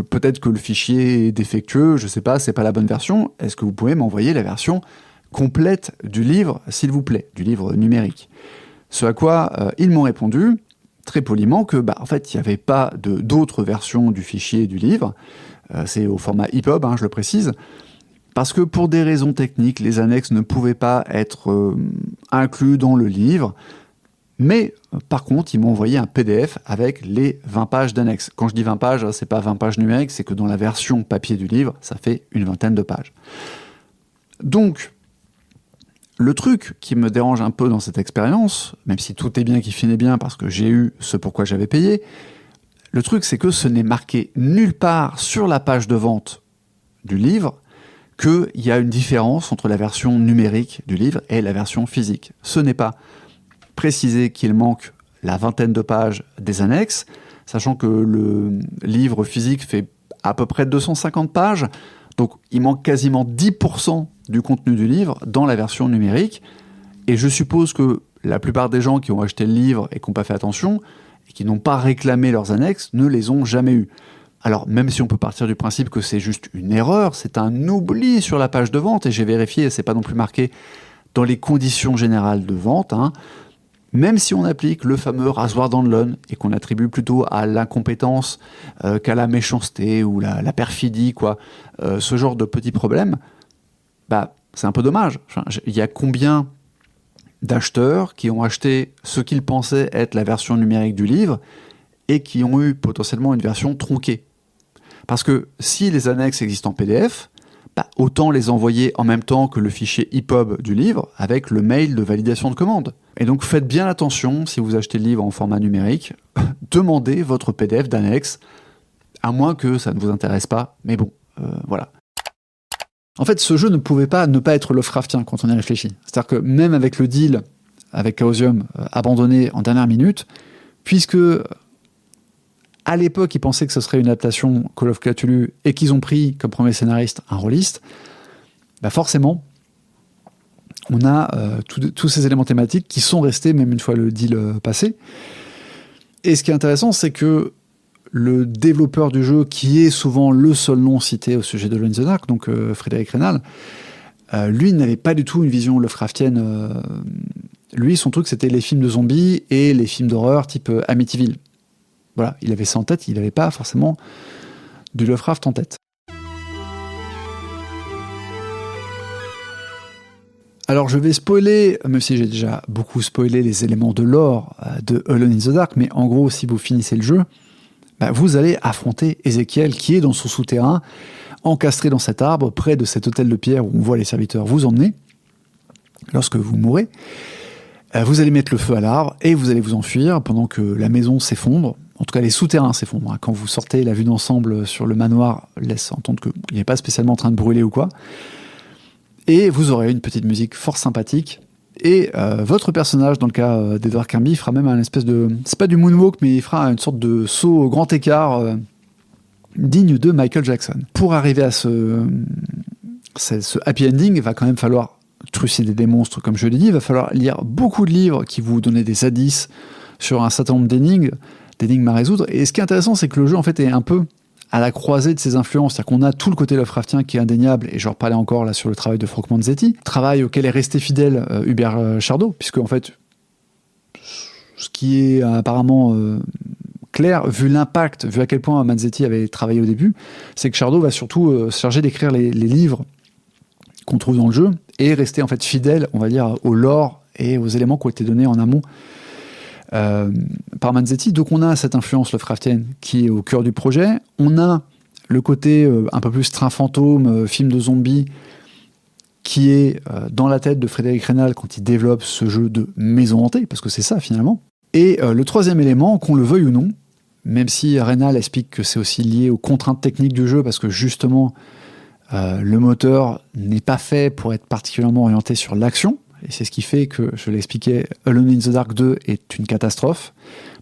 B: peut-être que le fichier est défectueux, je sais pas, c'est pas la bonne version. Est-ce que vous pouvez m'envoyer la version complète du livre, s'il vous plaît, du livre numérique? Ce à quoi ils m'ont répondu très poliment que en fait il n'y avait pas d'autres versions du fichier du livre, c'est au format EPUB, je le précise, parce que pour des raisons techniques, les annexes ne pouvaient pas être inclus dans le livre, mais par contre ils m'ont envoyé un PDF avec les 20 pages d'annexes. Quand je dis 20 pages, c'est pas 20 pages numériques, c'est que dans la version papier du livre, ça fait une vingtaine de pages. Donc, le truc qui me dérange un peu dans cette expérience, même si tout est bien qui finit bien parce que j'ai eu ce pourquoi j'avais payé, le truc c'est que ce n'est marqué nulle part sur la page de vente du livre qu'il y a une différence entre la version numérique du livre et la version physique. Ce n'est pas précisé qu'il manque la vingtaine de pages des annexes, sachant que le livre physique fait à peu près 250 pages, donc il manque quasiment 10% du contenu du livre dans la version numérique, et je suppose que la plupart des gens qui ont acheté le livre et qui n'ont pas fait attention, et qui n'ont pas réclamé leurs annexes, ne les ont jamais eues. Alors même si on peut partir du principe que c'est juste une erreur, c'est un oubli sur la page de vente, et j'ai vérifié, c'est pas non plus marqué dans les conditions générales de vente, même si on applique le fameux rasoir dans le lone et qu'on attribue plutôt à l'incompétence qu'à la méchanceté ou la perfidie, ce genre de petits problèmes, c'est un peu dommage. Il y a combien d'acheteurs qui ont acheté ce qu'ils pensaient être la version numérique du livre et qui ont eu potentiellement une version tronquée? Parce que si les annexes existent en PDF, autant les envoyer en même temps que le fichier EPUB du livre avec le mail de validation de commande. Et donc faites bien attention, si vous achetez le livre en format numérique, demandez votre PDF d'annexe, à moins que ça ne vous intéresse pas, mais bon, voilà. En fait, ce jeu ne pouvait pas ne pas être Lovecraftien quand on y réfléchit. C'est-à-dire que même avec le deal avec Chaosium abandonné en dernière minute, puisque à l'époque, ils pensaient que ce serait une adaptation Call of Cthulhu et qu'ils ont pris comme premier scénariste un rôliste, forcément, on a tous ces éléments thématiques qui sont restés même une fois le deal passé. Et ce qui est intéressant, c'est que le développeur du jeu, qui est souvent le seul nom cité au sujet de Alone in the Dark, donc Frédéric Reynal, lui n'avait pas du tout une vision Lovecraftienne. Lui, son truc, c'était les films de zombies et les films d'horreur type Amityville. Voilà, il avait ça en tête, il n'avait pas forcément du Lovecraft en tête. Alors je vais spoiler, même si j'ai déjà beaucoup spoilé les éléments de lore de Alone in the Dark, mais en gros, si vous finissez le jeu, vous allez affronter Ézéchiel qui est dans son souterrain, encastré dans cet arbre, près de cet hôtel de pierre où on voit les serviteurs vous emmener. Lorsque vous mourrez, vous allez mettre le feu à l'arbre et vous allez vous enfuir pendant que la maison s'effondre. En tout cas, les souterrains s'effondrent. Quand vous sortez, la vue d'ensemble sur le manoir laisse entendre qu'il n'est pas spécialement en train de brûler ou quoi. Et vous aurez une petite musique fort sympathique. Et votre personnage, dans le cas d'Edward Kirby, fera même un espèce de... C'est pas du moonwalk, mais il fera une sorte de saut au grand écart digne de Michael Jackson. Pour arriver à ce happy ending, il va quand même falloir trucider des monstres, comme je l'ai dit. Il va falloir lire beaucoup de livres qui vous donnent des indices sur un certain nombre d'énigmes à résoudre. Et ce qui est intéressant, c'est que le jeu, en fait, est un peu à la croisée de ses influences. C'est-à-dire qu'on a tout le côté Lovecraftien qui est indéniable, et je reparlais encore là sur le travail de Frank Manzetti, travail auquel est resté fidèle Hubert Chardot, puisque en fait, ce qui est apparemment clair, vu l'impact, vu à quel point Manzetti avait travaillé au début, c'est que Chardot va surtout se charger d'écrire les livres qu'on trouve dans le jeu, et rester en fait fidèle, on va dire, au lore et aux éléments qui ont été donnés en amont par Manzetti. Donc on a cette influence Lovecraftienne qui est au cœur du projet. On a le côté un peu plus train fantôme, film de zombies, qui est dans la tête de Frédéric Reynal quand il développe ce jeu de maison hantée, parce que c'est ça finalement. Et le troisième élément, qu'on le veuille ou non, même si Reynal explique que c'est aussi lié aux contraintes techniques du jeu, parce que justement le moteur n'est pas fait pour être particulièrement orienté sur l'action. Et c'est ce qui fait que, je l'expliquais, Alone in the Dark 2 est une catastrophe,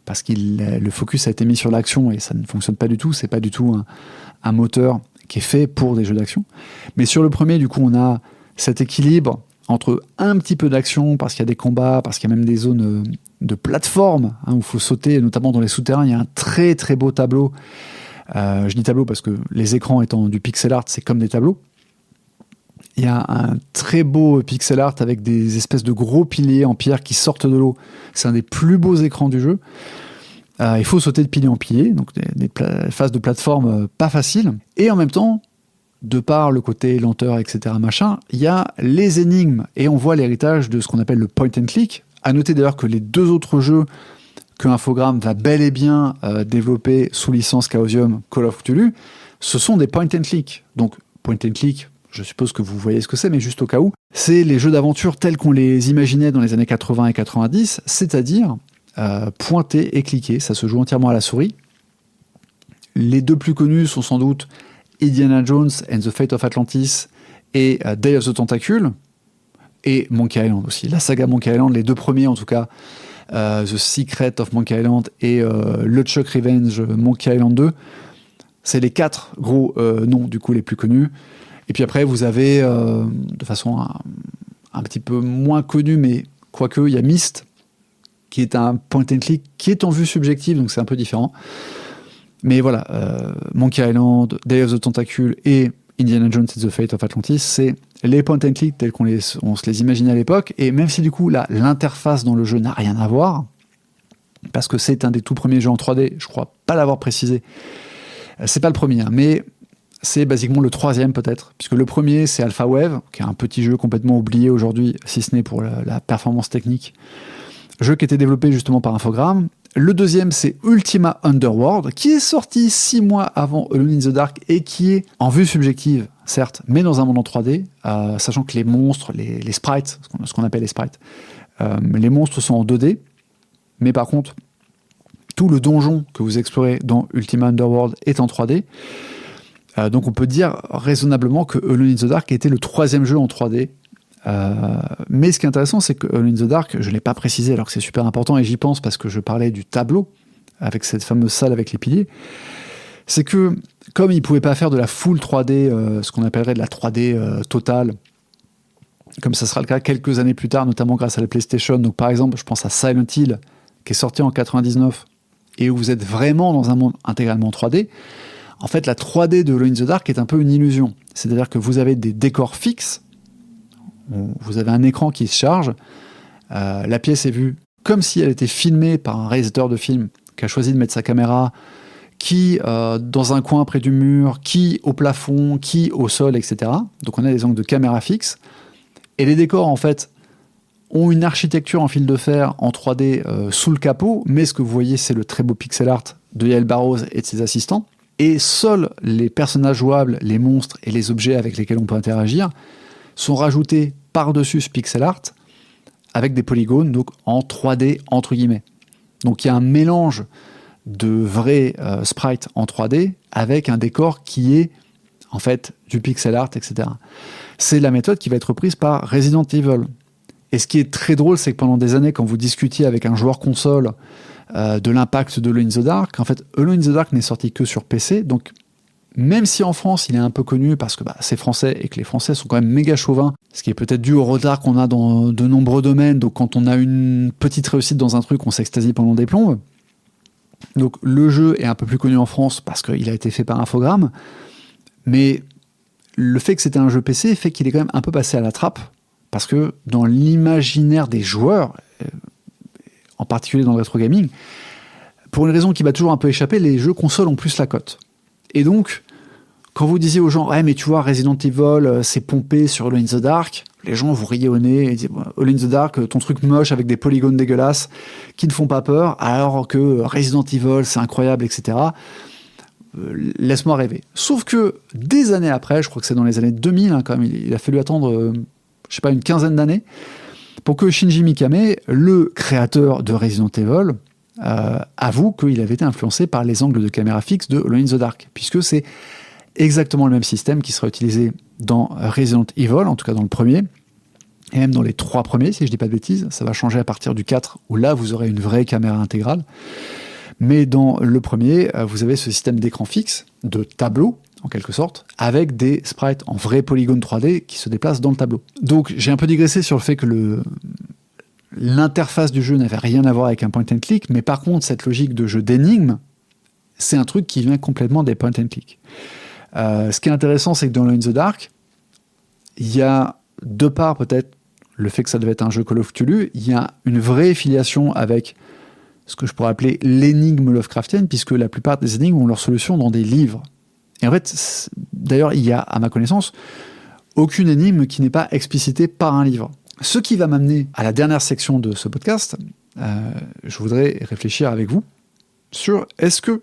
B: parce que le focus a été mis sur l'action et ça ne fonctionne pas du tout. C'est pas du tout un moteur qui est fait pour des jeux d'action. Mais sur le premier, du coup, on a cet équilibre entre un petit peu d'action, parce qu'il y a des combats, parce qu'il y a même des zones de plateforme où il faut sauter, notamment dans les souterrains. Il y a un très très beau tableau. Je dis tableau parce que les écrans étant du pixel art, c'est comme des tableaux. Il y a un très beau pixel art avec des espèces de gros piliers en pierre qui sortent de l'eau. C'est un des plus beaux écrans du jeu. Il faut sauter de pilier en pilier, donc des phases de plateforme pas faciles. Et en même temps, de par le côté lenteur, etc., machin, il y a les énigmes. Et on voit l'héritage de ce qu'on appelle le point and click. À noter d'ailleurs que les deux autres jeux que Infogrames va bel et bien développer sous licence Chaosium, Call of Cthulhu, ce sont des point and click. Donc, point and click, je suppose que vous voyez ce que c'est, mais juste au cas où, c'est les jeux d'aventure tels qu'on les imaginait dans les années 80 et 90, c'est-à-dire pointer et cliquer. Ça se joue entièrement à la souris. Les deux plus connus sont sans doute Indiana Jones and the Fate of Atlantis et Day of the Tentacle, et Monkey Island aussi. La saga Monkey Island, les deux premiers en tout cas, The Secret of Monkey Island et LeChuck Revenge Monkey Island 2, c'est les quatre gros noms du coup les plus connus. Et puis après vous avez de façon un petit peu moins connue, mais quoique, il y a Myst qui est un point and click qui est en vue subjective, donc c'est un peu différent. Mais voilà, Monkey Island, Day of the Tentacle et Indiana Jones and the Fate of Atlantis, c'est les point and click tels qu'on se les imaginait à l'époque, et même si du coup là, l'interface dans le jeu n'a rien à voir, parce que c'est un des tout premiers jeux en 3D, je crois pas l'avoir précisé, c'est pas le premier, hein, mais c'est basiquement le troisième peut-être, puisque le premier c'est Alpha Wave, qui est un petit jeu complètement oublié aujourd'hui, si ce n'est pour la performance technique, jeu qui était développé justement par Infogrames. Le deuxième, c'est Ultima Underworld, qui est sorti 6 mois avant Alone in the Dark et qui est en vue subjective, certes, mais dans un monde en 3D, sachant que les monstres, les sprites, ce qu'on appelle les sprites, les monstres sont en 2D, mais par contre, tout le donjon que vous explorez dans Ultima Underworld est en 3D. Donc on peut dire raisonnablement que Alone in the Dark était le troisième jeu en 3D. Mais ce qui est intéressant, c'est que Alone in the Dark, je ne l'ai pas précisé alors que c'est super important, et j'y pense parce que je parlais du tableau avec cette fameuse salle avec les piliers, c'est que comme il ne pouvait pas faire de la full 3D, ce qu'on appellerait de la 3D totale, comme ça sera le cas quelques années plus tard, notamment grâce à la PlayStation. Donc par exemple, je pense à Silent Hill, qui est sorti en 99, et où vous êtes vraiment dans un monde intégralement 3D. En fait, la 3D de Alone in the Dark est un peu une illusion. C'est-à-dire que vous avez des décors fixes, vous avez un écran qui se charge, la pièce est vue comme si elle était filmée par un réalisateur de film qui a choisi de mettre sa caméra, qui dans un coin près du mur, qui au plafond, qui au sol, etc. Donc on a des angles de caméra fixe, Et les décors, en fait, ont une architecture en fil de fer en 3D sous le capot, mais ce que vous voyez, c'est le très beau pixel art de Yael Barroz et de ses assistants. Et seuls les personnages jouables, les monstres et les objets avec lesquels on peut interagir sont rajoutés par-dessus ce pixel art avec des polygones, donc en 3D entre guillemets. Donc il y a un mélange de vrais sprites en 3D avec un décor qui est en fait du pixel art, etc. C'est la méthode qui va être reprise par Resident Evil. Et ce qui est très drôle, c'est que pendant des années, quand vous discutiez avec un joueur console de l'impact de Alone in the Dark, en fait, Alone in the Dark n'est sorti que sur PC, donc même si en France il est un peu connu parce que c'est français et que les Français sont quand même méga chauvins, ce qui est peut-être dû au retard qu'on a dans de nombreux domaines, donc quand on a une petite réussite dans un truc, on s'extasie pendant des plombes. Donc le jeu est un peu plus connu en France parce qu'il a été fait par Infogrames, mais le fait que c'était un jeu PC fait qu'il est quand même un peu passé à la trappe, parce que dans l'imaginaire des joueurs, en particulier dans le rétro gaming, pour une raison qui m'a toujours un peu échappé, les jeux consoles ont plus la cote. Et donc, quand vous disiez aux gens « Ouais, mais tu vois, Resident Evil, c'est pompé sur Alone in the Dark », les gens vous riaient au nez et disaient « Alone in the Dark, ton truc moche avec des polygones dégueulasses qui ne font pas peur, alors que Resident Evil, c'est incroyable, etc. » Laisse-moi rêver. Sauf que, des années après, je crois que c'est dans les années 2000, hein, quand même, il a fallu attendre, une quinzaine d'années, pour que Shinji Mikami, le créateur de Resident Evil, avoue qu'il avait été influencé par les angles de caméra fixe de Alone in the Dark, puisque c'est exactement le même système qui sera utilisé dans Resident Evil, en tout cas dans le premier, et même dans les 3 premiers, si je dis pas de bêtises. Ça va changer à partir du 4, où là, vous aurez une vraie caméra intégrale. Mais dans le premier, vous avez ce système d'écran fixe, de tableau, en quelque sorte, avec des sprites en vrai polygone 3D qui se déplacent dans le tableau. Donc j'ai un peu digressé sur le fait que l'interface du jeu n'avait rien à voir avec un point and click, mais par contre, cette logique de jeu d'énigmes, c'est un truc qui vient complètement des point and click. Ce qui est intéressant, c'est que dans Alone in the Dark, il y a, de part peut-être le fait que ça devait être un jeu Call of Cthulhu, il y a une vraie filiation avec ce que je pourrais appeler l'énigme Lovecraftienne, puisque la plupart des énigmes ont leur solution dans des livres. Et en fait, d'ailleurs, il y a, à ma connaissance, aucune énigme qui n'est pas explicitée par un livre. Ce qui va m'amener à la dernière section de ce podcast. Je voudrais réfléchir avec vous sur est-ce que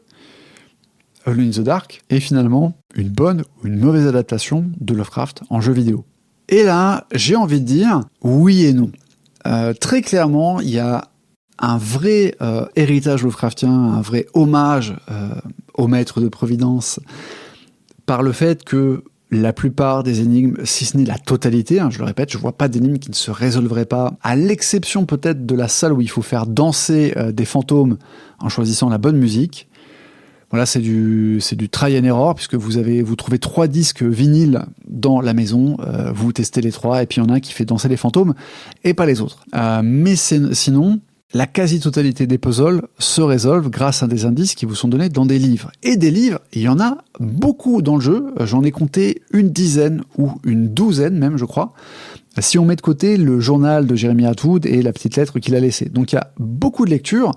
B: Alone in the Dark est finalement une bonne ou une mauvaise adaptation de Lovecraft en jeu vidéo. Et là, j'ai envie de dire oui et non. Très clairement, il y a un vrai héritage Lovecraftien, un vrai hommage au maître de Providence, par le fait que la plupart des énigmes, si ce n'est la totalité, je le répète, je vois pas d'énigmes qui ne se résolveraient pas, à l'exception peut-être de la salle où il faut faire danser des fantômes en choisissant la bonne musique. Voilà, c'est du try and error, puisque vous trouvez 3 disques vinyles dans la maison, vous testez les 3, et puis il y en a un qui fait danser les fantômes, et pas les autres. Mais sinon, la quasi-totalité des puzzles se résolvent grâce à des indices qui vous sont donnés dans des livres. Et des livres, il y en a beaucoup dans le jeu. J'en ai compté une dizaine ou une douzaine même, je crois, si on met de côté le journal de Jeremy Atwood et la petite lettre qu'il a laissée. Donc il y a beaucoup de lectures,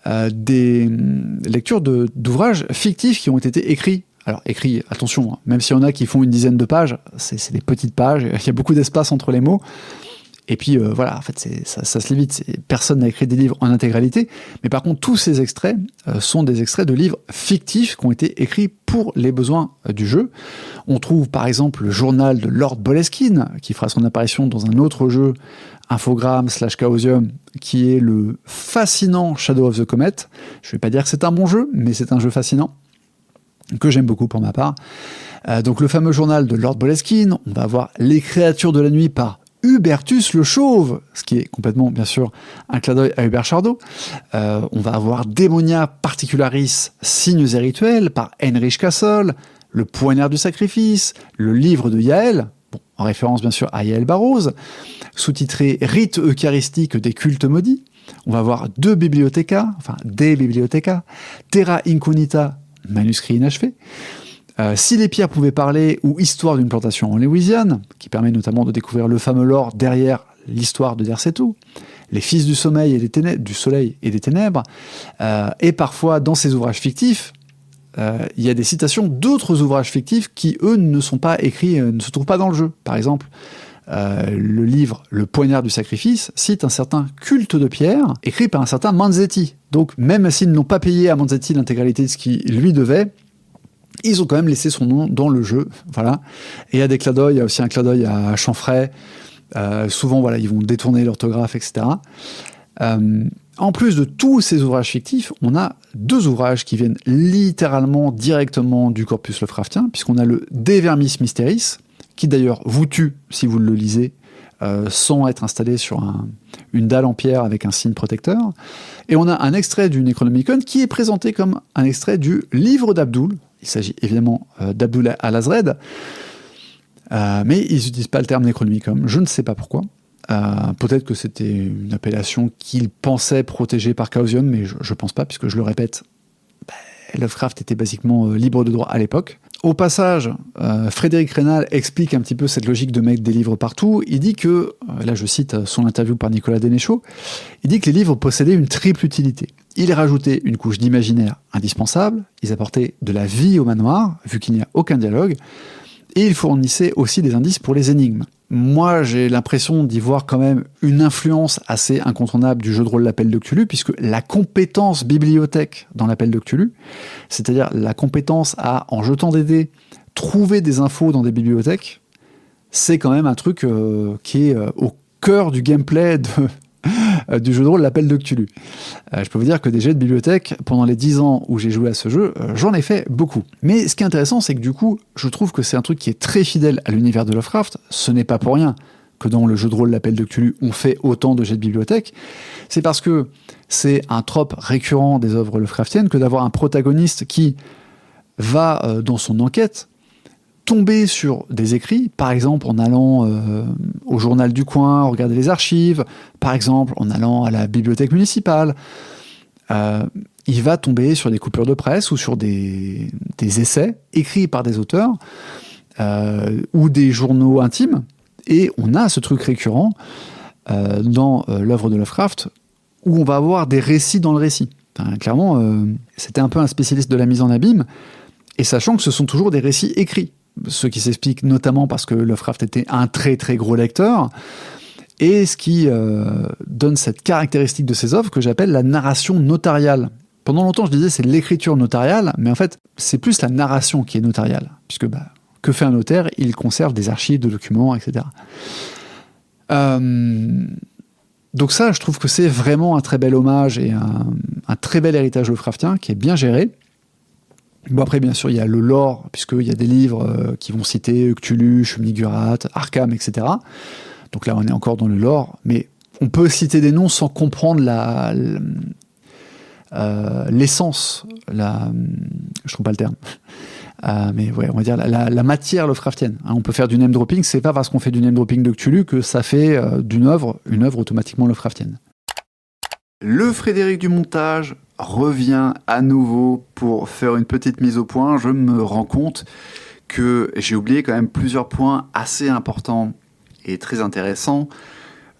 B: des lectures d'ouvrages fictifs qui ont été écrits. Alors écrits, attention, même s'il y en a qui font une dizaine de pages, c'est des petites pages, il y a beaucoup d'espace entre les mots. Et puis voilà, en fait, ça se lit vite. Personne n'a écrit des livres en intégralité, mais par contre, tous ces extraits sont des extraits de livres fictifs qui ont été écrits pour les besoins du jeu. On trouve par exemple le journal de Lord Boleskine, qui fera son apparition dans un autre jeu, Infogrames / Chaosium, qui est le fascinant Shadow of the Comet. Je ne vais pas dire que c'est un bon jeu, mais c'est un jeu fascinant, que j'aime beaucoup pour ma part. Donc le fameux journal de Lord Boleskine, on va avoir Les créatures de la nuit par Hubertus le Chauve, ce qui est complètement, bien sûr, un clin d'œil à Hubert Chardot. On va avoir Démonia Particularis, Signes et Rituels, par Heinrich Cassel, Le Poignard du Sacrifice, le livre de Yael, en référence, bien sûr, à Yael Barroz, sous-titré Rites eucharistiques des cultes maudits. On va avoir des bibliothécas, Terra Incognita, manuscrit inachevé, Si les pierres pouvaient parler, ou Histoire d'une plantation en Louisiane, qui permet notamment de découvrir le fameux lore derrière l'histoire de Derceto, Les fils du sommeil et des ténèbres, du soleil et des ténèbres, et parfois dans ces ouvrages fictifs, il y a des citations d'autres ouvrages fictifs qui, eux, ne sont pas écrits, ne se trouvent pas dans le jeu. Par exemple, le livre Le Poignard du Sacrifice cite un certain culte de Pierre, écrit par un certain Manzetti. Donc même s'ils n'ont pas payé à Manzetti l'intégralité de ce qu'il lui devait, ils ont quand même laissé son nom dans le jeu. Voilà. Et il y a des clins d'œil, il y a aussi un clin d'œil à Chanfray. Souvent, voilà, ils vont détourner l'orthographe, etc. En plus de tous ces ouvrages fictifs, on a 2 ouvrages qui viennent littéralement directement du corpus Lovecraftien, puisqu'on a le De Vermis Mysteris, qui d'ailleurs vous tue si vous le lisez, sans être installé sur une dalle en pierre avec un signe protecteur. Et on a un extrait du Necronomicon qui est présenté comme un extrait du livre d'Abdul. Il s'agit évidemment d'Abdul al-Azred, mais ils n'utilisent pas le terme Necronomicon, je ne sais pas pourquoi. Peut-être que c'était une appellation qu'ils pensaient protéger par Chaosium, mais je ne pense pas, puisque je le répète, Lovecraft était basiquement libre de droit à l'époque. Au passage, Frédéric Rénal explique un petit peu cette logique de mettre des livres partout. Il dit que, là je cite son interview par Nicolas Dénéchaud, il dit que les livres possédaient une triple utilité. Ils rajoutaient une couche d'imaginaire indispensable, ils apportaient de la vie au manoir, vu qu'il n'y a aucun dialogue, et ils fournissaient aussi des indices pour les énigmes. Moi, j'ai l'impression d'y voir quand même une influence assez incontournable du jeu de rôle L'Appel de Cthulhu, puisque la compétence bibliothèque dans L'Appel de Cthulhu, c'est-à-dire la compétence à, en jetant des dés, trouver des infos dans des bibliothèques, c'est quand même un truc qui est au cœur du gameplay du jeu de rôle L'Appel de Cthulhu. Je peux vous dire que des jets de bibliothèque, pendant les 10 ans où j'ai joué à ce jeu, j'en ai fait beaucoup. Mais ce qui est intéressant, c'est que du coup, je trouve que c'est un truc qui est très fidèle à l'univers de Lovecraft. Ce n'est pas pour rien que dans le jeu de rôle L'Appel de Cthulhu, on fait autant de jets de bibliothèque. C'est parce que c'est un trope récurrent des œuvres Lovecraftiennes que d'avoir un protagoniste qui va, dans son enquête, tomber sur des écrits, par exemple en allant au journal du coin, regarder les archives, par exemple en allant à la bibliothèque municipale. Il va tomber sur des coupures de presse ou sur des essais écrits par des auteurs ou des journaux intimes. Et on a ce truc récurrent dans l'œuvre de Lovecraft où on va avoir des récits dans le récit. Enfin, clairement, c'était un peu un spécialiste de la mise en abîme, et sachant que ce sont toujours des récits écrits. Ce qui s'explique notamment parce que Lovecraft était un très très gros lecteur, et ce qui donne cette caractéristique de ses œuvres que j'appelle la narration notariale. Pendant longtemps je disais c'est l'écriture notariale, mais en fait c'est plus la narration qui est notariale, puisque que fait un notaire? Il conserve des archives de documents, etc. Donc ça, je trouve que c'est vraiment un très bel hommage et un très bel héritage Lovecraftien qui est bien géré. Bon, après, bien sûr, il y a le lore, puisqu'il y a des livres qui vont citer Cthulhu, Shumnigurat, Arkham, etc. Donc là, on est encore dans le lore, mais on peut citer des noms sans comprendre l'essence, je trouve pas le terme, mais ouais, on va dire la matière Lovecraftienne. On peut faire du name dropping, c'est pas parce qu'on fait du name dropping de Cthulhu que ça fait d'une œuvre une œuvre automatiquement Lovecraftienne. Le Frédéric du montage revient à nouveau pour faire une petite mise au point. Je me rends compte que j'ai oublié quand même plusieurs points assez importants et très intéressants,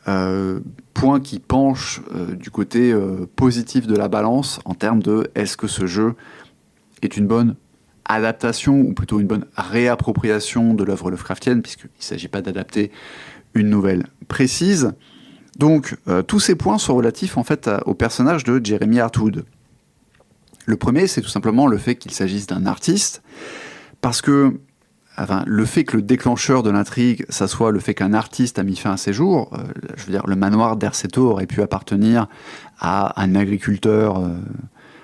B: points qui penchent du côté positif de la balance en termes de est-ce que ce jeu est une bonne adaptation ou plutôt une bonne réappropriation de l'œuvre Lovecraftienne, puisqu'il ne s'agit pas d'adapter une nouvelle précise. Donc, tous ces points sont relatifs en fait au personnage de Jeremy Hartwood. Le premier, c'est tout simplement le fait qu'il s'agisse d'un artiste, parce que le fait que le déclencheur de l'intrigue, ça soit le fait qu'un artiste a mis fin à ses jours, je veux dire, le manoir d'Erceto aurait pu appartenir à un agriculteur,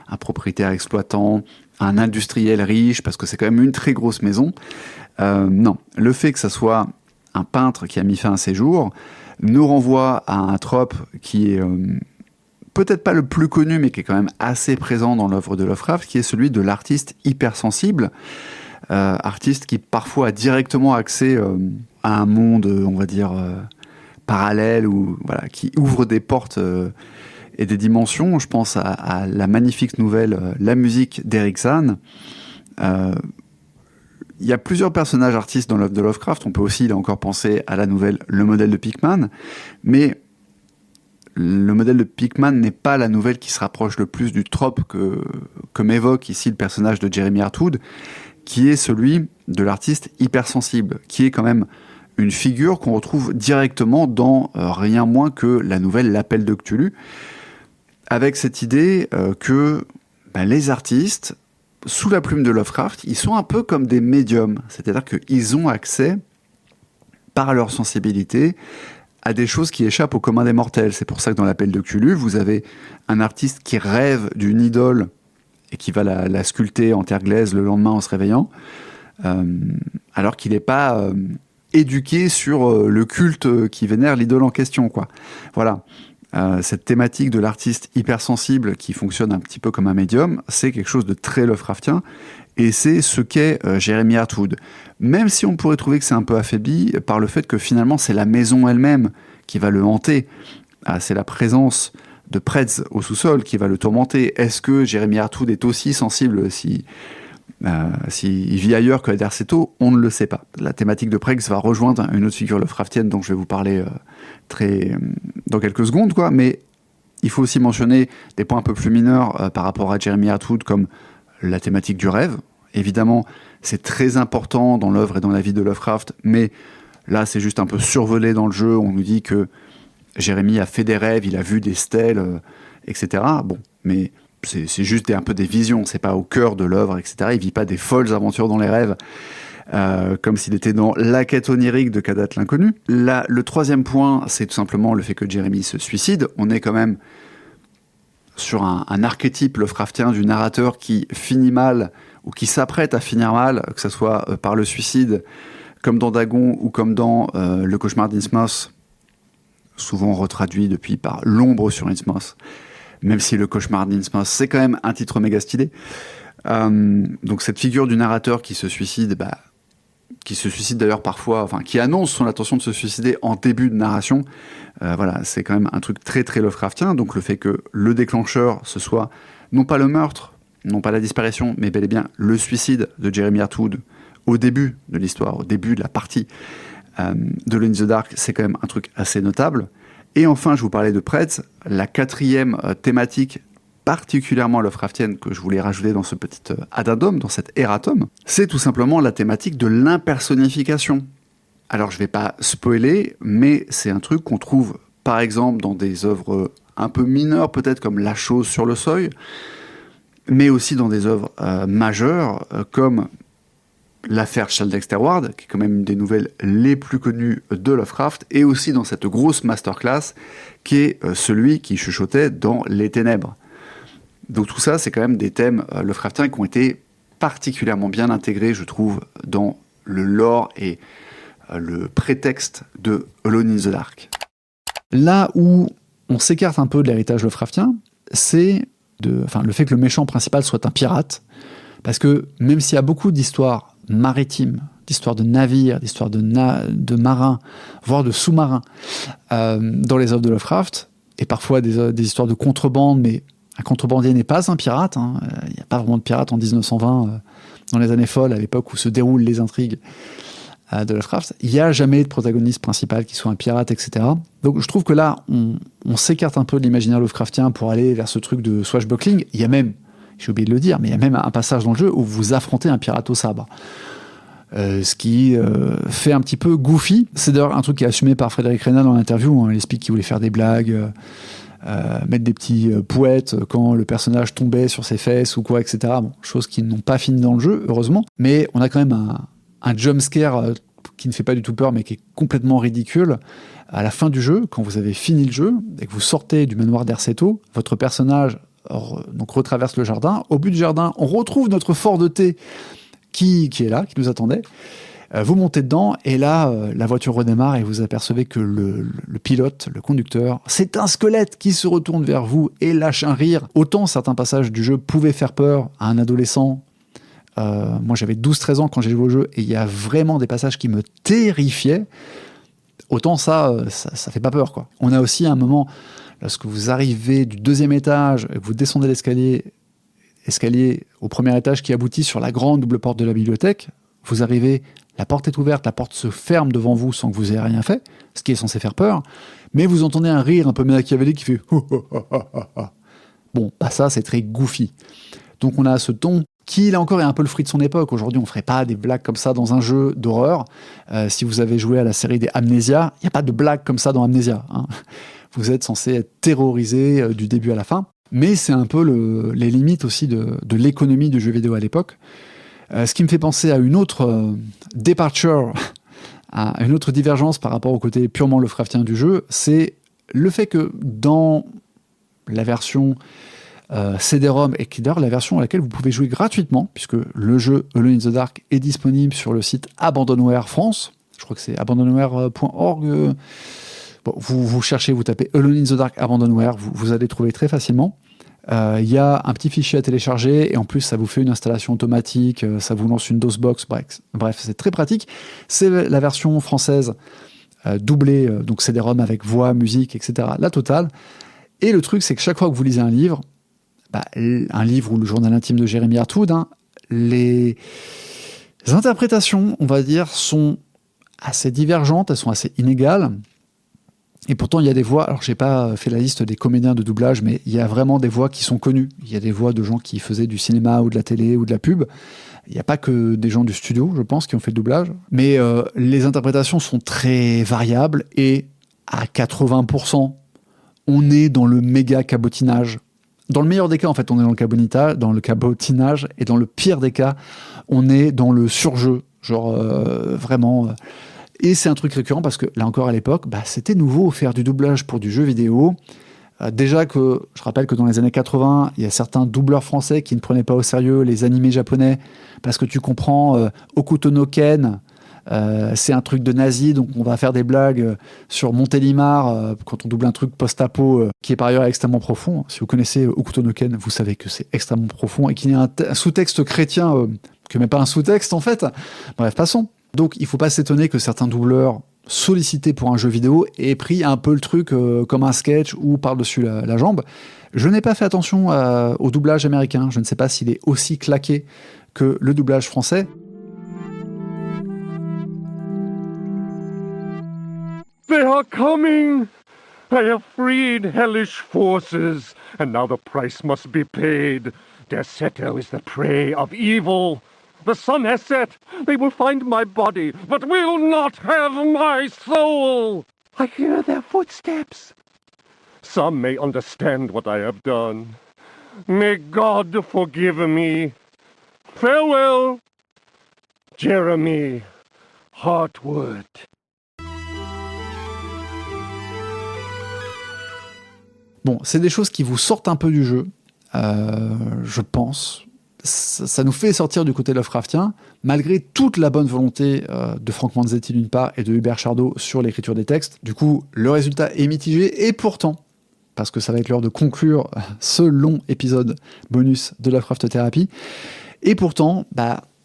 B: un propriétaire exploitant, un industriel riche, parce que c'est quand même une très grosse maison. Non, le fait que ça soit un peintre qui a mis fin à ses jours nous renvoie à un trope qui est peut-être pas le plus connu, mais qui est quand même assez présent dans l'œuvre de Lovecraft, qui est celui de l'artiste hypersensible, artiste qui parfois a directement accès à un monde, on va dire, parallèle, ou voilà, qui ouvre des portes et des dimensions. Je pense à la magnifique nouvelle La musique d'Eric Zahn. Il y a plusieurs personnages artistes dans l'œuvre de Lovecraft. On peut aussi, là encore, penser à la nouvelle Le modèle de Pickman. Mais le modèle de Pickman n'est pas la nouvelle qui se rapproche le plus du trope que m'évoque ici le personnage de Jeremy Hartwood, qui est celui de l'artiste hypersensible, qui est quand même une figure qu'on retrouve directement dans rien moins que la nouvelle L'Appel de Cthulhu, avec cette idée que les artistes, sous la plume de Lovecraft, ils sont un peu comme des médiums, c'est-à-dire qu'ils ont accès, par leur sensibilité, à des choses qui échappent au commun des mortels. C'est pour ça que dans L'Appel de Cthulhu, vous avez un artiste qui rêve d'une idole et qui va la sculpter en terre glaise le lendemain en se réveillant, alors qu'il n'est pas éduqué sur le culte qui vénère l'idole en question, quoi. Voilà. Cette thématique de l'artiste hypersensible qui fonctionne un petit peu comme un médium, c'est quelque chose de très Lovecraftien, et c'est ce qu'est Jeremy Hartwood. Même si on pourrait trouver que c'est un peu affaibli par le fait que finalement c'est la maison elle-même qui va le hanter, c'est la présence de Pretz au sous-sol qui va le tourmenter. Est-ce que Jeremy Hartwood est aussi sensible s'il vit ailleurs que à Derceto? On ne le sait pas. La thématique de Pretz va rejoindre une autre figure Lovecraftienne dont je vais vous parler dans quelques secondes, quoi. Mais il faut aussi mentionner des points un peu plus mineurs par rapport à Jeremy Hartwood, comme la thématique du rêve. Évidemment, c'est très important dans l'œuvre et dans la vie de Lovecraft, mais là, c'est juste un peu survolé dans le jeu. On nous dit que Jeremy a fait des rêves, il a vu des stèles, etc. Bon, mais c'est juste un peu des visions, c'est pas au cœur de l'œuvre, etc. Il vit pas des folles aventures dans les rêves, comme s'il était dans la quête onirique de Kadat l'inconnu. Là, le troisième point, c'est tout simplement le fait que Jeremy se suicide. On est quand même sur un archétype Lovecraftien du narrateur qui finit mal, ou qui s'apprête à finir mal, que ce soit par le suicide, comme dans Dagon, ou comme dans Le Cauchemar d'Innsmouth, souvent retraduit depuis par L'Ombre sur Innsmouth. Même si Le Cauchemar d'Innsmouth, c'est quand même un titre méga stylé. Donc cette figure du narrateur qui se suicide d'ailleurs parfois, enfin qui annonce son intention de se suicider en début de narration, voilà, c'est quand même un truc très très Lovecraftien. Donc le fait que le déclencheur, ce soit non pas le meurtre, non pas la disparition, mais bel et bien le suicide de Jeremy Hartwood au début de l'histoire, au début de la partie de Alone in the Dark, c'est quand même un truc assez notable. Et enfin, je vous parlais de Pretz, la quatrième thématique particulièrement Lovecraftienne que je voulais rajouter dans ce petit addendum, dans cet erratum, c'est tout simplement la thématique de l'impersonnification. Alors, je ne vais pas spoiler, mais c'est un truc qu'on trouve, par exemple, dans des œuvres un peu mineures, peut-être comme La Chose sur le Seuil, mais aussi dans des œuvres majeures, comme l'affaire Charles Dexter Ward, qui est quand même une des nouvelles les plus connues de Lovecraft, et aussi dans cette grosse masterclass qui est celui qui chuchotait dans Les Ténèbres. Donc tout ça, c'est quand même des thèmes Lovecraftiens qui ont été particulièrement bien intégrés, je trouve, dans le lore et le prétexte de Alone in the Dark.
A: Là où on s'écarte un peu de l'héritage Lovecraftien, c'est le fait que le méchant principal soit un pirate, parce que même s'il y a beaucoup d'histoires maritimes, d'histoires de navires, d'histoires de marins, voire de sous-marins dans les œuvres de Lovecraft, et parfois des histoires de contrebande, mais un contrebandier n'est pas un pirate, hein. Il n'y a pas vraiment de pirate en 1920, dans les années folles, à l'époque où se déroulent les intrigues de Lovecraft. Il n'y a jamais de protagoniste principal qui soit un pirate, etc. Donc je trouve que là, on s'écarte un peu de l'imaginaire Lovecraftien pour aller vers ce truc de swashbuckling. Il y a même, j'ai oublié de le dire, mais il y a même un passage dans le jeu où vous affrontez un pirate au sabre. Ce qui fait un petit peu goofy. C'est d'ailleurs un truc qui est assumé par Frédéric Reynal dans l'interview, hein. Il explique qu'il voulait faire des blagues, mettre des petits poètes quand le personnage tombait sur ses fesses ou quoi, etc. Bon, choses qui n'ont pas fini dans le jeu, heureusement. Mais on a quand même un jumpscare qui ne fait pas du tout peur, mais qui est complètement ridicule. À la fin du jeu, quand vous avez fini le jeu et que vous sortez du manoir d'Erceto, votre personnage donc retraverse le jardin. Au bout du jardin, on retrouve notre fort de thé qui est là, qui nous attendait. Vous montez dedans, et là, la voiture redémarre, et vous apercevez que le pilote, le conducteur, c'est un squelette qui se retourne vers vous et lâche un rire. Autant certains passages du jeu pouvaient faire peur à un adolescent. Moi, j'avais 12-13 ans quand j'ai joué au jeu, et il y a vraiment des passages qui me terrifiaient. Autant ça fait pas peur, quoi. On a aussi un moment, lorsque vous arrivez du 2e étage, et que vous descendez l'escalier au 1er étage qui aboutit sur la grande double porte de la bibliothèque, vous arrivez, la porte est ouverte, la porte se ferme devant vous sans que vous ayez rien fait, ce qui est censé faire peur, mais vous entendez un rire un peu machiavélique qui fait Bon, bah ça c'est très goofy. Donc on a ce ton
B: qui, là encore, est un peu le fruit de son époque. Aujourd'hui, on ferait pas des blagues comme ça dans un jeu d'horreur. Si vous avez joué à la série des Amnesia, il n'y a pas de blagues comme ça dans Amnesia, hein. Vous êtes censé être terrorisé du début à la fin. Mais c'est un peu les limites aussi de l'économie du jeu vidéo à l'époque. Ce qui me fait penser à une autre departure, à une autre divergence par rapport au côté purement Lovecraftien du jeu, c'est le fait que dans la version CD-ROM, et qui est d'ailleurs la version à laquelle vous pouvez jouer gratuitement, puisque le jeu Alone in the Dark est disponible sur le site Abandonware France. Je crois que c'est abandonware.org. Bon, vous cherchez, vous tapez Alone in the Dark Abandonware, vous allez trouver très facilement. Il y a un petit fichier à télécharger et en plus ça vous fait une installation automatique, ça vous lance une DOSBox, bref, c'est très pratique. C'est la version française doublée, donc CD-ROM avec voix, musique, etc. La totale. Et le truc, c'est que chaque fois que vous lisez un livre ou le journal intime de Jérémy Hartwood, hein, les interprétations, on va dire, sont assez divergentes, elles sont assez inégales. Et pourtant, il y a des voix, alors j'ai pas fait la liste des comédiens de doublage, mais il y a vraiment des voix qui sont connues. Il y a des voix de gens qui faisaient du cinéma ou de la télé ou de la pub. Il n'y a pas que des gens du studio, je pense, qui ont fait le doublage. Mais les interprétations sont très variables et à 80%, on est dans le méga cabotinage. Dans le meilleur des cas, en fait, on est dans le cabotinage, et dans le pire des cas, on est dans le surjeu. Genre, vraiment... Et c'est un truc récurrent parce que, là encore, à l'époque, c'était nouveau faire du doublage pour du jeu vidéo. Déjà que, je rappelle que dans les années 80, il y a certains doubleurs français qui ne prenaient pas au sérieux les animés japonais, parce que tu comprends, Hokuto no Ken, c'est un truc de nazi, donc on va faire des blagues sur Montélimar quand on double un truc post-apo qui est par ailleurs extrêmement profond. Si vous connaissez Hokuto no Ken, vous savez que c'est extrêmement profond et qu'il y a un sous-texte chrétien, que même pas un sous-texte en fait. Bref, passons. Donc il ne faut pas s'étonner que certains doubleurs sollicités pour un jeu vidéo aient pris un peu le truc comme un sketch ou par-dessus la jambe. Je n'ai pas fait attention au doublage américain. Je ne sais pas s'il est aussi claqué que le doublage français.
C: They are coming! I have freed hellish forces, and now the price must be paid. Derceto is the prey of evil. The sun has set. They will find my body, but will not have my soul. I hear their footsteps. Some may understand what I have done. May God forgive me. Farewell, Jeremy Hartwood.
B: Bon, c'est des choses qui vous sortent un peu du jeu, je pense. Ça nous fait sortir du côté Lovecraftien, malgré toute la bonne volonté de Frank Manzetti d'une part et de Hubert Chardot sur l'écriture des textes. Du coup, le résultat est mitigé, et pourtant, parce que ça va être l'heure de conclure ce long épisode bonus de Lovecraft Thérapie, et pourtant,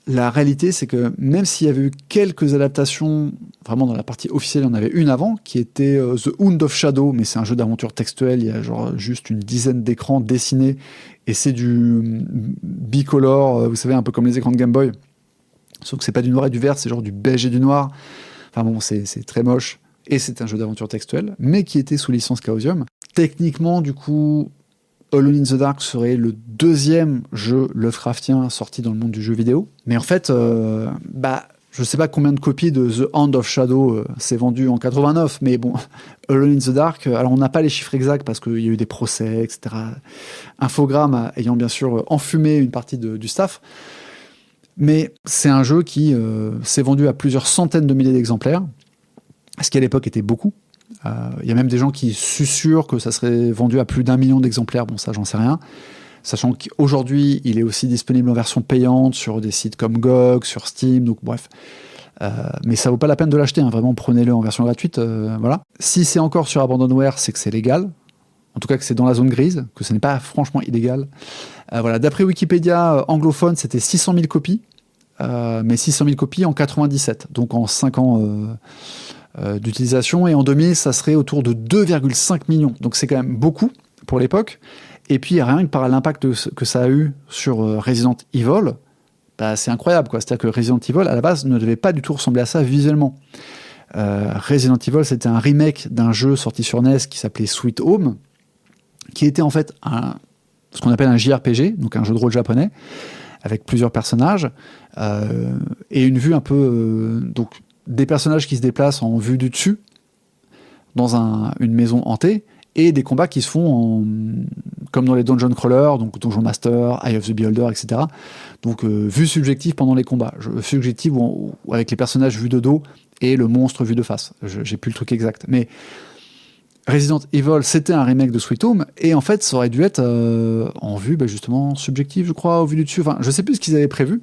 B: la réalité, c'est que même s'il y avait eu quelques adaptations, vraiment dans la partie officielle, il y en avait une avant, qui était The Hound of Shadow, mais c'est un jeu d'aventure textuel, il y a genre juste une dizaine d'écrans dessinés, et c'est du bicolore, vous savez, un peu comme les écrans de Game Boy, sauf que c'est pas du noir et du vert, c'est genre du beige et du noir. Enfin bon, c'est très moche, et c'est un jeu d'aventure textuel, mais qui était sous licence Chaosium. Techniquement, du coup, Alone in the Dark serait le deuxième jeu Lovecraftien sorti dans le monde du jeu vidéo. Mais en fait, je sais pas combien de copies de The Hound of Shadow s'est vendu en 89, mais bon, Alone in the Dark, alors on n'a pas les chiffres exacts parce qu'il y a eu des procès, etc. Infogrames ayant bien sûr enfumé une partie du staff. Mais c'est un jeu qui s'est vendu à plusieurs centaines de milliers d'exemplaires, ce qui à l'époque était beaucoup. Il y a même des gens qui susurrent que ça serait vendu à plus d'1 million d'exemplaires. Bon, ça, j'en sais rien. Sachant qu'aujourd'hui, il est aussi disponible en version payante sur des sites comme GOG, sur Steam, donc bref. Mais ça vaut pas la peine de l'acheter, hein. Vraiment, prenez-le en version gratuite. Voilà. Si c'est encore sur Abandonware, c'est que c'est légal. En tout cas, que c'est dans la zone grise, que ce n'est pas franchement illégal. Voilà. D'après Wikipédia anglophone, c'était 600 000 copies. Mais 600 000 copies en 97, donc en 5 ans d'utilisation, et en 2000 ça serait autour de 2,5 millions, donc c'est quand même beaucoup pour l'époque. Et puis rien que par l'impact que ça a eu sur Resident Evil, c'est incroyable quoi. C'est-à-dire que Resident Evil à la base ne devait pas du tout ressembler à ça visuellement. Resident Evil, c'était un remake d'un jeu sorti sur NES qui s'appelait Sweet Home, qui était en fait ce qu'on appelle un JRPG, donc un jeu de rôle japonais, avec plusieurs personnages, et une vue un peu... donc, des personnages qui se déplacent en vue du dessus, dans une maison hantée, et des combats qui se font comme dans les Dungeon Crawlers, donc Donjon Master, Eye of the Beholder, etc. Donc vue subjective pendant les combats. Subjective ou avec les personnages vus de dos et le monstre vu de face. J'ai plus le truc exact. Mais Resident Evil, c'était un remake de Sweet Home, et en fait, ça aurait dû être en vue, justement, subjective, je crois, au vu du dessus. Enfin, je sais plus ce qu'ils avaient prévu,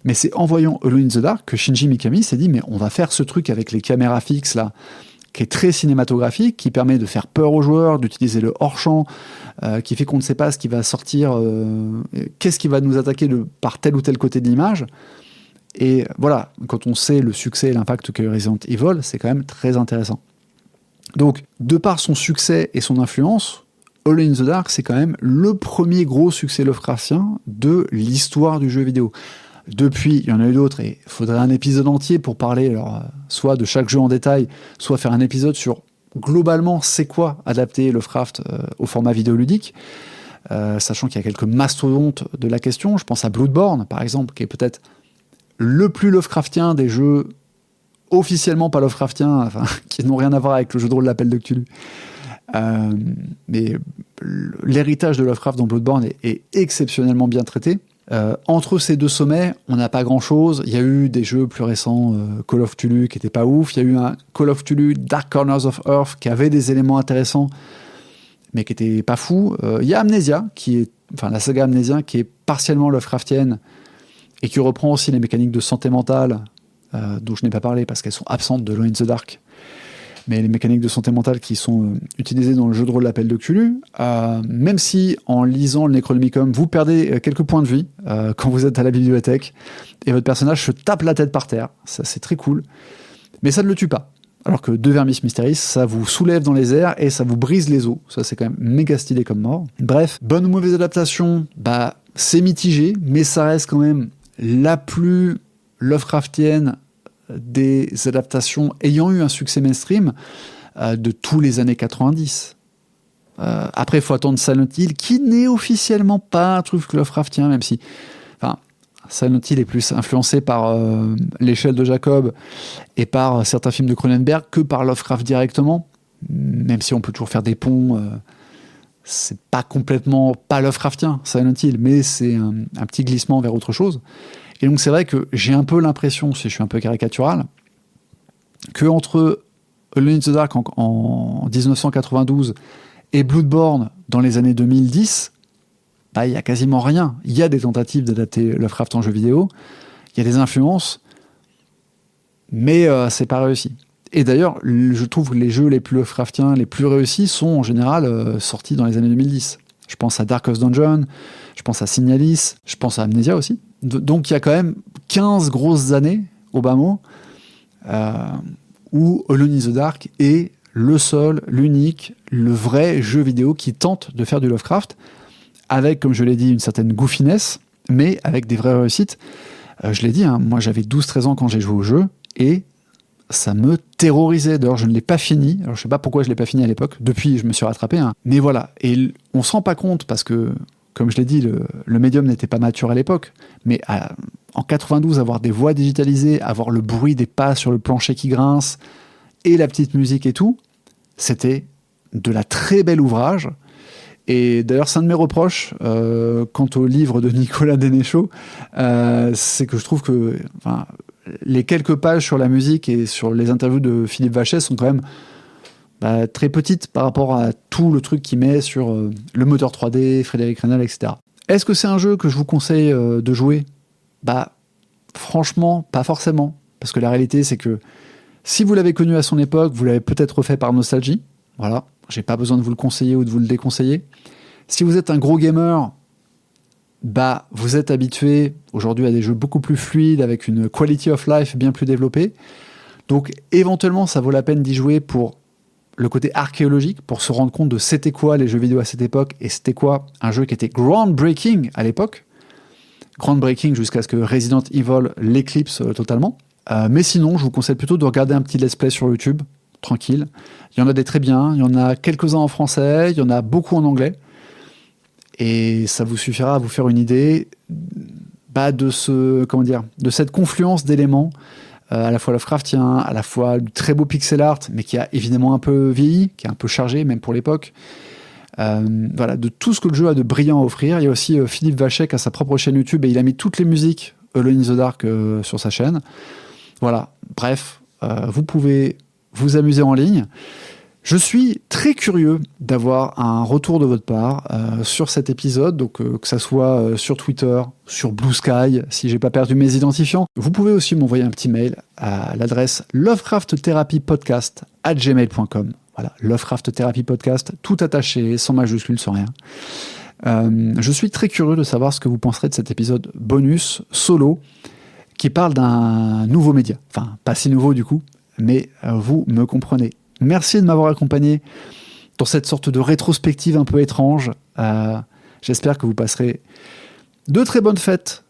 B: mais c'est en voyant Alone in the Dark que Shinji Mikami s'est dit, mais on va faire ce truc avec les caméras fixes, là, qui est très cinématographique, qui permet de faire peur aux joueurs, d'utiliser le hors-champ, qui fait qu'on ne sait pas ce qui va sortir, qu'est-ce qui va nous attaquer par tel ou tel côté de l'image. Et voilà, quand on sait le succès et l'impact qu'a eu Resident Evil, c'est quand même très intéressant. Donc, de par son succès et son influence, Alone in the Dark, c'est quand même le premier gros succès Lovecraftien de l'histoire du jeu vidéo. Depuis, il y en a eu d'autres, et il faudrait un épisode entier pour parler soit de chaque jeu en détail, soit faire un épisode sur, globalement, c'est quoi adapter Lovecraft au format vidéoludique, sachant qu'il y a quelques mastodontes de la question. Je pense à Bloodborne, par exemple, qui est peut-être le plus Lovecraftien des jeux officiellement pas Lovecraftiens, enfin, qui n'ont rien à voir avec le jeu de rôle L'Appel de Cthulhu. Mais l'héritage de Lovecraft dans Bloodborne est exceptionnellement bien traité. Entre ces deux sommets, on n'a pas grand-chose. Il y a eu des jeux plus récents, Call of Cthulhu, qui n'étaient pas ouf. Il y a eu un Call of Cthulhu Dark Corners of Earth, qui avait des éléments intéressants, mais qui n'était pas fou. Il y a Amnesia, la saga Amnesia, qui est partiellement Lovecraftienne, et qui reprend aussi les mécaniques de santé mentale, dont je n'ai pas parlé, parce qu'elles sont absentes de Alone in the Dark. Mais les mécaniques de santé mentale qui sont utilisées dans le jeu de rôle L'Appel de Cthulhu, même si en lisant le Necronomicon, vous perdez quelques points de vie quand vous êtes à la bibliothèque, et votre personnage se tape la tête par terre, ça c'est très cool, mais ça ne le tue pas. Alors que De Vermis Mysteris, ça vous soulève dans les airs et ça vous brise les os, ça c'est quand même méga stylé comme mort. Bref, bonne ou mauvaise adaptation, c'est mitigé, mais ça reste quand même la plus Lovecraftienne des adaptations ayant eu un succès mainstream de tous les années 90. Après, il faut attendre Silent Hill, qui n'est officiellement pas un truc Lovecraftien, même si Silent Hill est plus influencé par l'échelle de Jacob et par certains films de Cronenberg que par Lovecraft directement, même si on peut toujours faire des ponts. C'est pas complètement pas Lovecraftien, Silent Hill, mais c'est un petit glissement vers autre chose. Et donc c'est vrai que j'ai un peu l'impression, si je suis un peu caricatural, qu'entre Alone in the Dark en 1992 et Bloodborne dans les années 2010, il y a quasiment rien. Il y a des tentatives d'adapter Lovecraft en jeu vidéo, il y a des influences, mais c'est pas réussi. Et d'ailleurs, je trouve que les jeux les plus Lovecraftiens, les plus réussis, sont en général sortis dans les années 2010. Je pense à Darkest Dungeon, je pense à Signalis, je pense à Amnesia aussi. Donc il y a quand même 15 grosses années, au bas mot, où Alone in the Dark est le seul, l'unique, le vrai jeu vidéo qui tente de faire du Lovecraft, avec, comme je l'ai dit, une certaine goofiness, mais avec des vraies réussites. Je l'ai dit, moi j'avais 12-13 ans quand j'ai joué au jeu, et ça me terrorisait. D'ailleurs, je ne l'ai pas fini. Alors, je ne sais pas pourquoi je ne l'ai pas fini à l'époque. Depuis, je me suis rattrapé. Mais voilà. Et on ne se rend pas compte parce que, comme je l'ai dit, le médium n'était pas mature à l'époque. Mais en 92, avoir des voix digitalisées, avoir le bruit des pas sur le plancher qui grince et la petite musique et tout, c'était de la très belle ouvrage. Et d'ailleurs, c'est un de mes reproches quant au livre de Nicolas Dénéchaud, c'est que je trouve que les quelques pages sur la musique et sur les interviews de Philippe Vachès sont quand même très petites par rapport à tout le truc qu'il met sur le moteur 3D, Frédéric Reynal, etc. Est-ce que c'est un jeu que je vous conseille de jouer ? Franchement, pas forcément. Parce que la réalité, c'est que si vous l'avez connu à son époque, vous l'avez peut-être refait par nostalgie. Voilà, j'ai pas besoin de vous le conseiller ou de vous le déconseiller. Si vous êtes un gros gamer, vous êtes habitué aujourd'hui à des jeux beaucoup plus fluides, avec une quality of life bien plus développée. Donc éventuellement, ça vaut la peine d'y jouer pour le côté archéologique, pour se rendre compte de c'était quoi les jeux vidéo à cette époque, et c'était quoi un jeu qui était groundbreaking à l'époque. Groundbreaking jusqu'à ce que Resident Evil l'éclipse totalement. Mais sinon, je vous conseille plutôt de regarder un petit let's play sur YouTube, tranquille. Il y en a des très bien, il y en a quelques-uns en français, il y en a beaucoup en anglais. Et ça vous suffira à vous faire une idée de cette confluence d'éléments, à la fois Lovecraftien, à la fois du très beau pixel art, mais qui a évidemment un peu vieilli, qui est un peu chargé, même pour l'époque. De tout ce que le jeu a de brillant à offrir. Il y a aussi Philippe Vachek à sa propre chaîne YouTube, et il a mis toutes les musiques Alone in the Dark sur sa chaîne. Voilà, bref, vous pouvez vous amuser en ligne. Je suis très curieux d'avoir un retour de votre part sur cet épisode, donc que ça soit sur Twitter, sur Blue Sky, si j'ai pas perdu mes identifiants. Vous pouvez aussi m'envoyer un petit mail à l'adresse lovecrafttherapypodcast@gmail.com. Voilà, Lovecraft Therapy Podcast, tout attaché, sans majuscule, sans rien. Je suis très curieux de savoir ce que vous penserez de cet épisode bonus, solo, qui parle d'un nouveau média. Enfin, pas si nouveau du coup, mais vous me comprenez. Merci de m'avoir accompagné dans cette sorte de rétrospective un peu étrange. J'espère que vous passerez de très bonnes fêtes,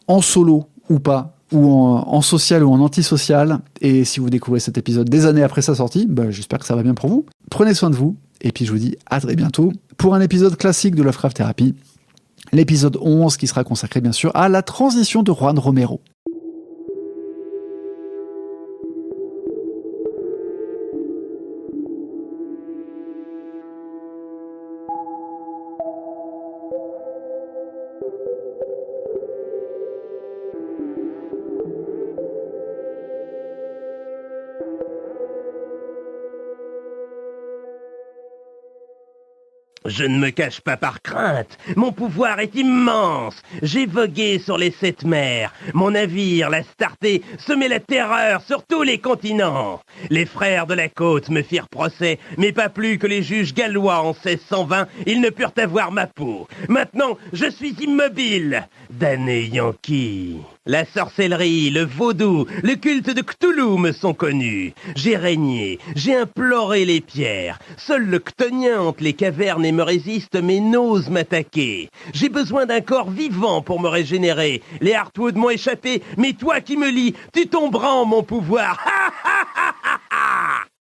B: en solo ou pas, ou en social ou en antisocial. Et si vous découvrez cet épisode des années après sa sortie, j'espère que ça va bien pour vous. Prenez soin de vous, et puis je vous dis à très bientôt pour un épisode classique de Lovecraft Therapy, l'épisode 11 qui sera consacré bien sûr à la transition de Juan Romero.
D: Je ne me cache pas par crainte, mon pouvoir est immense. J'ai vogué sur les 7 mers, mon navire, la Starté, semait la terreur sur tous les continents. Les frères de la côte me firent procès, mais pas plus que les juges gallois en 1620, ils ne purent avoir ma peau. Maintenant, je suis immobile. Damné Yankee. La sorcellerie, le vaudou, le culte de Cthulhu me sont connus. J'ai régné, j'ai imploré les pierres. Seul le chtonien hante les cavernes et me résiste, mais n'ose m'attaquer. J'ai besoin d'un corps vivant pour me régénérer. Les Heartwood m'ont échappé, mais toi qui me lis, tu tomberas en mon pouvoir. Ha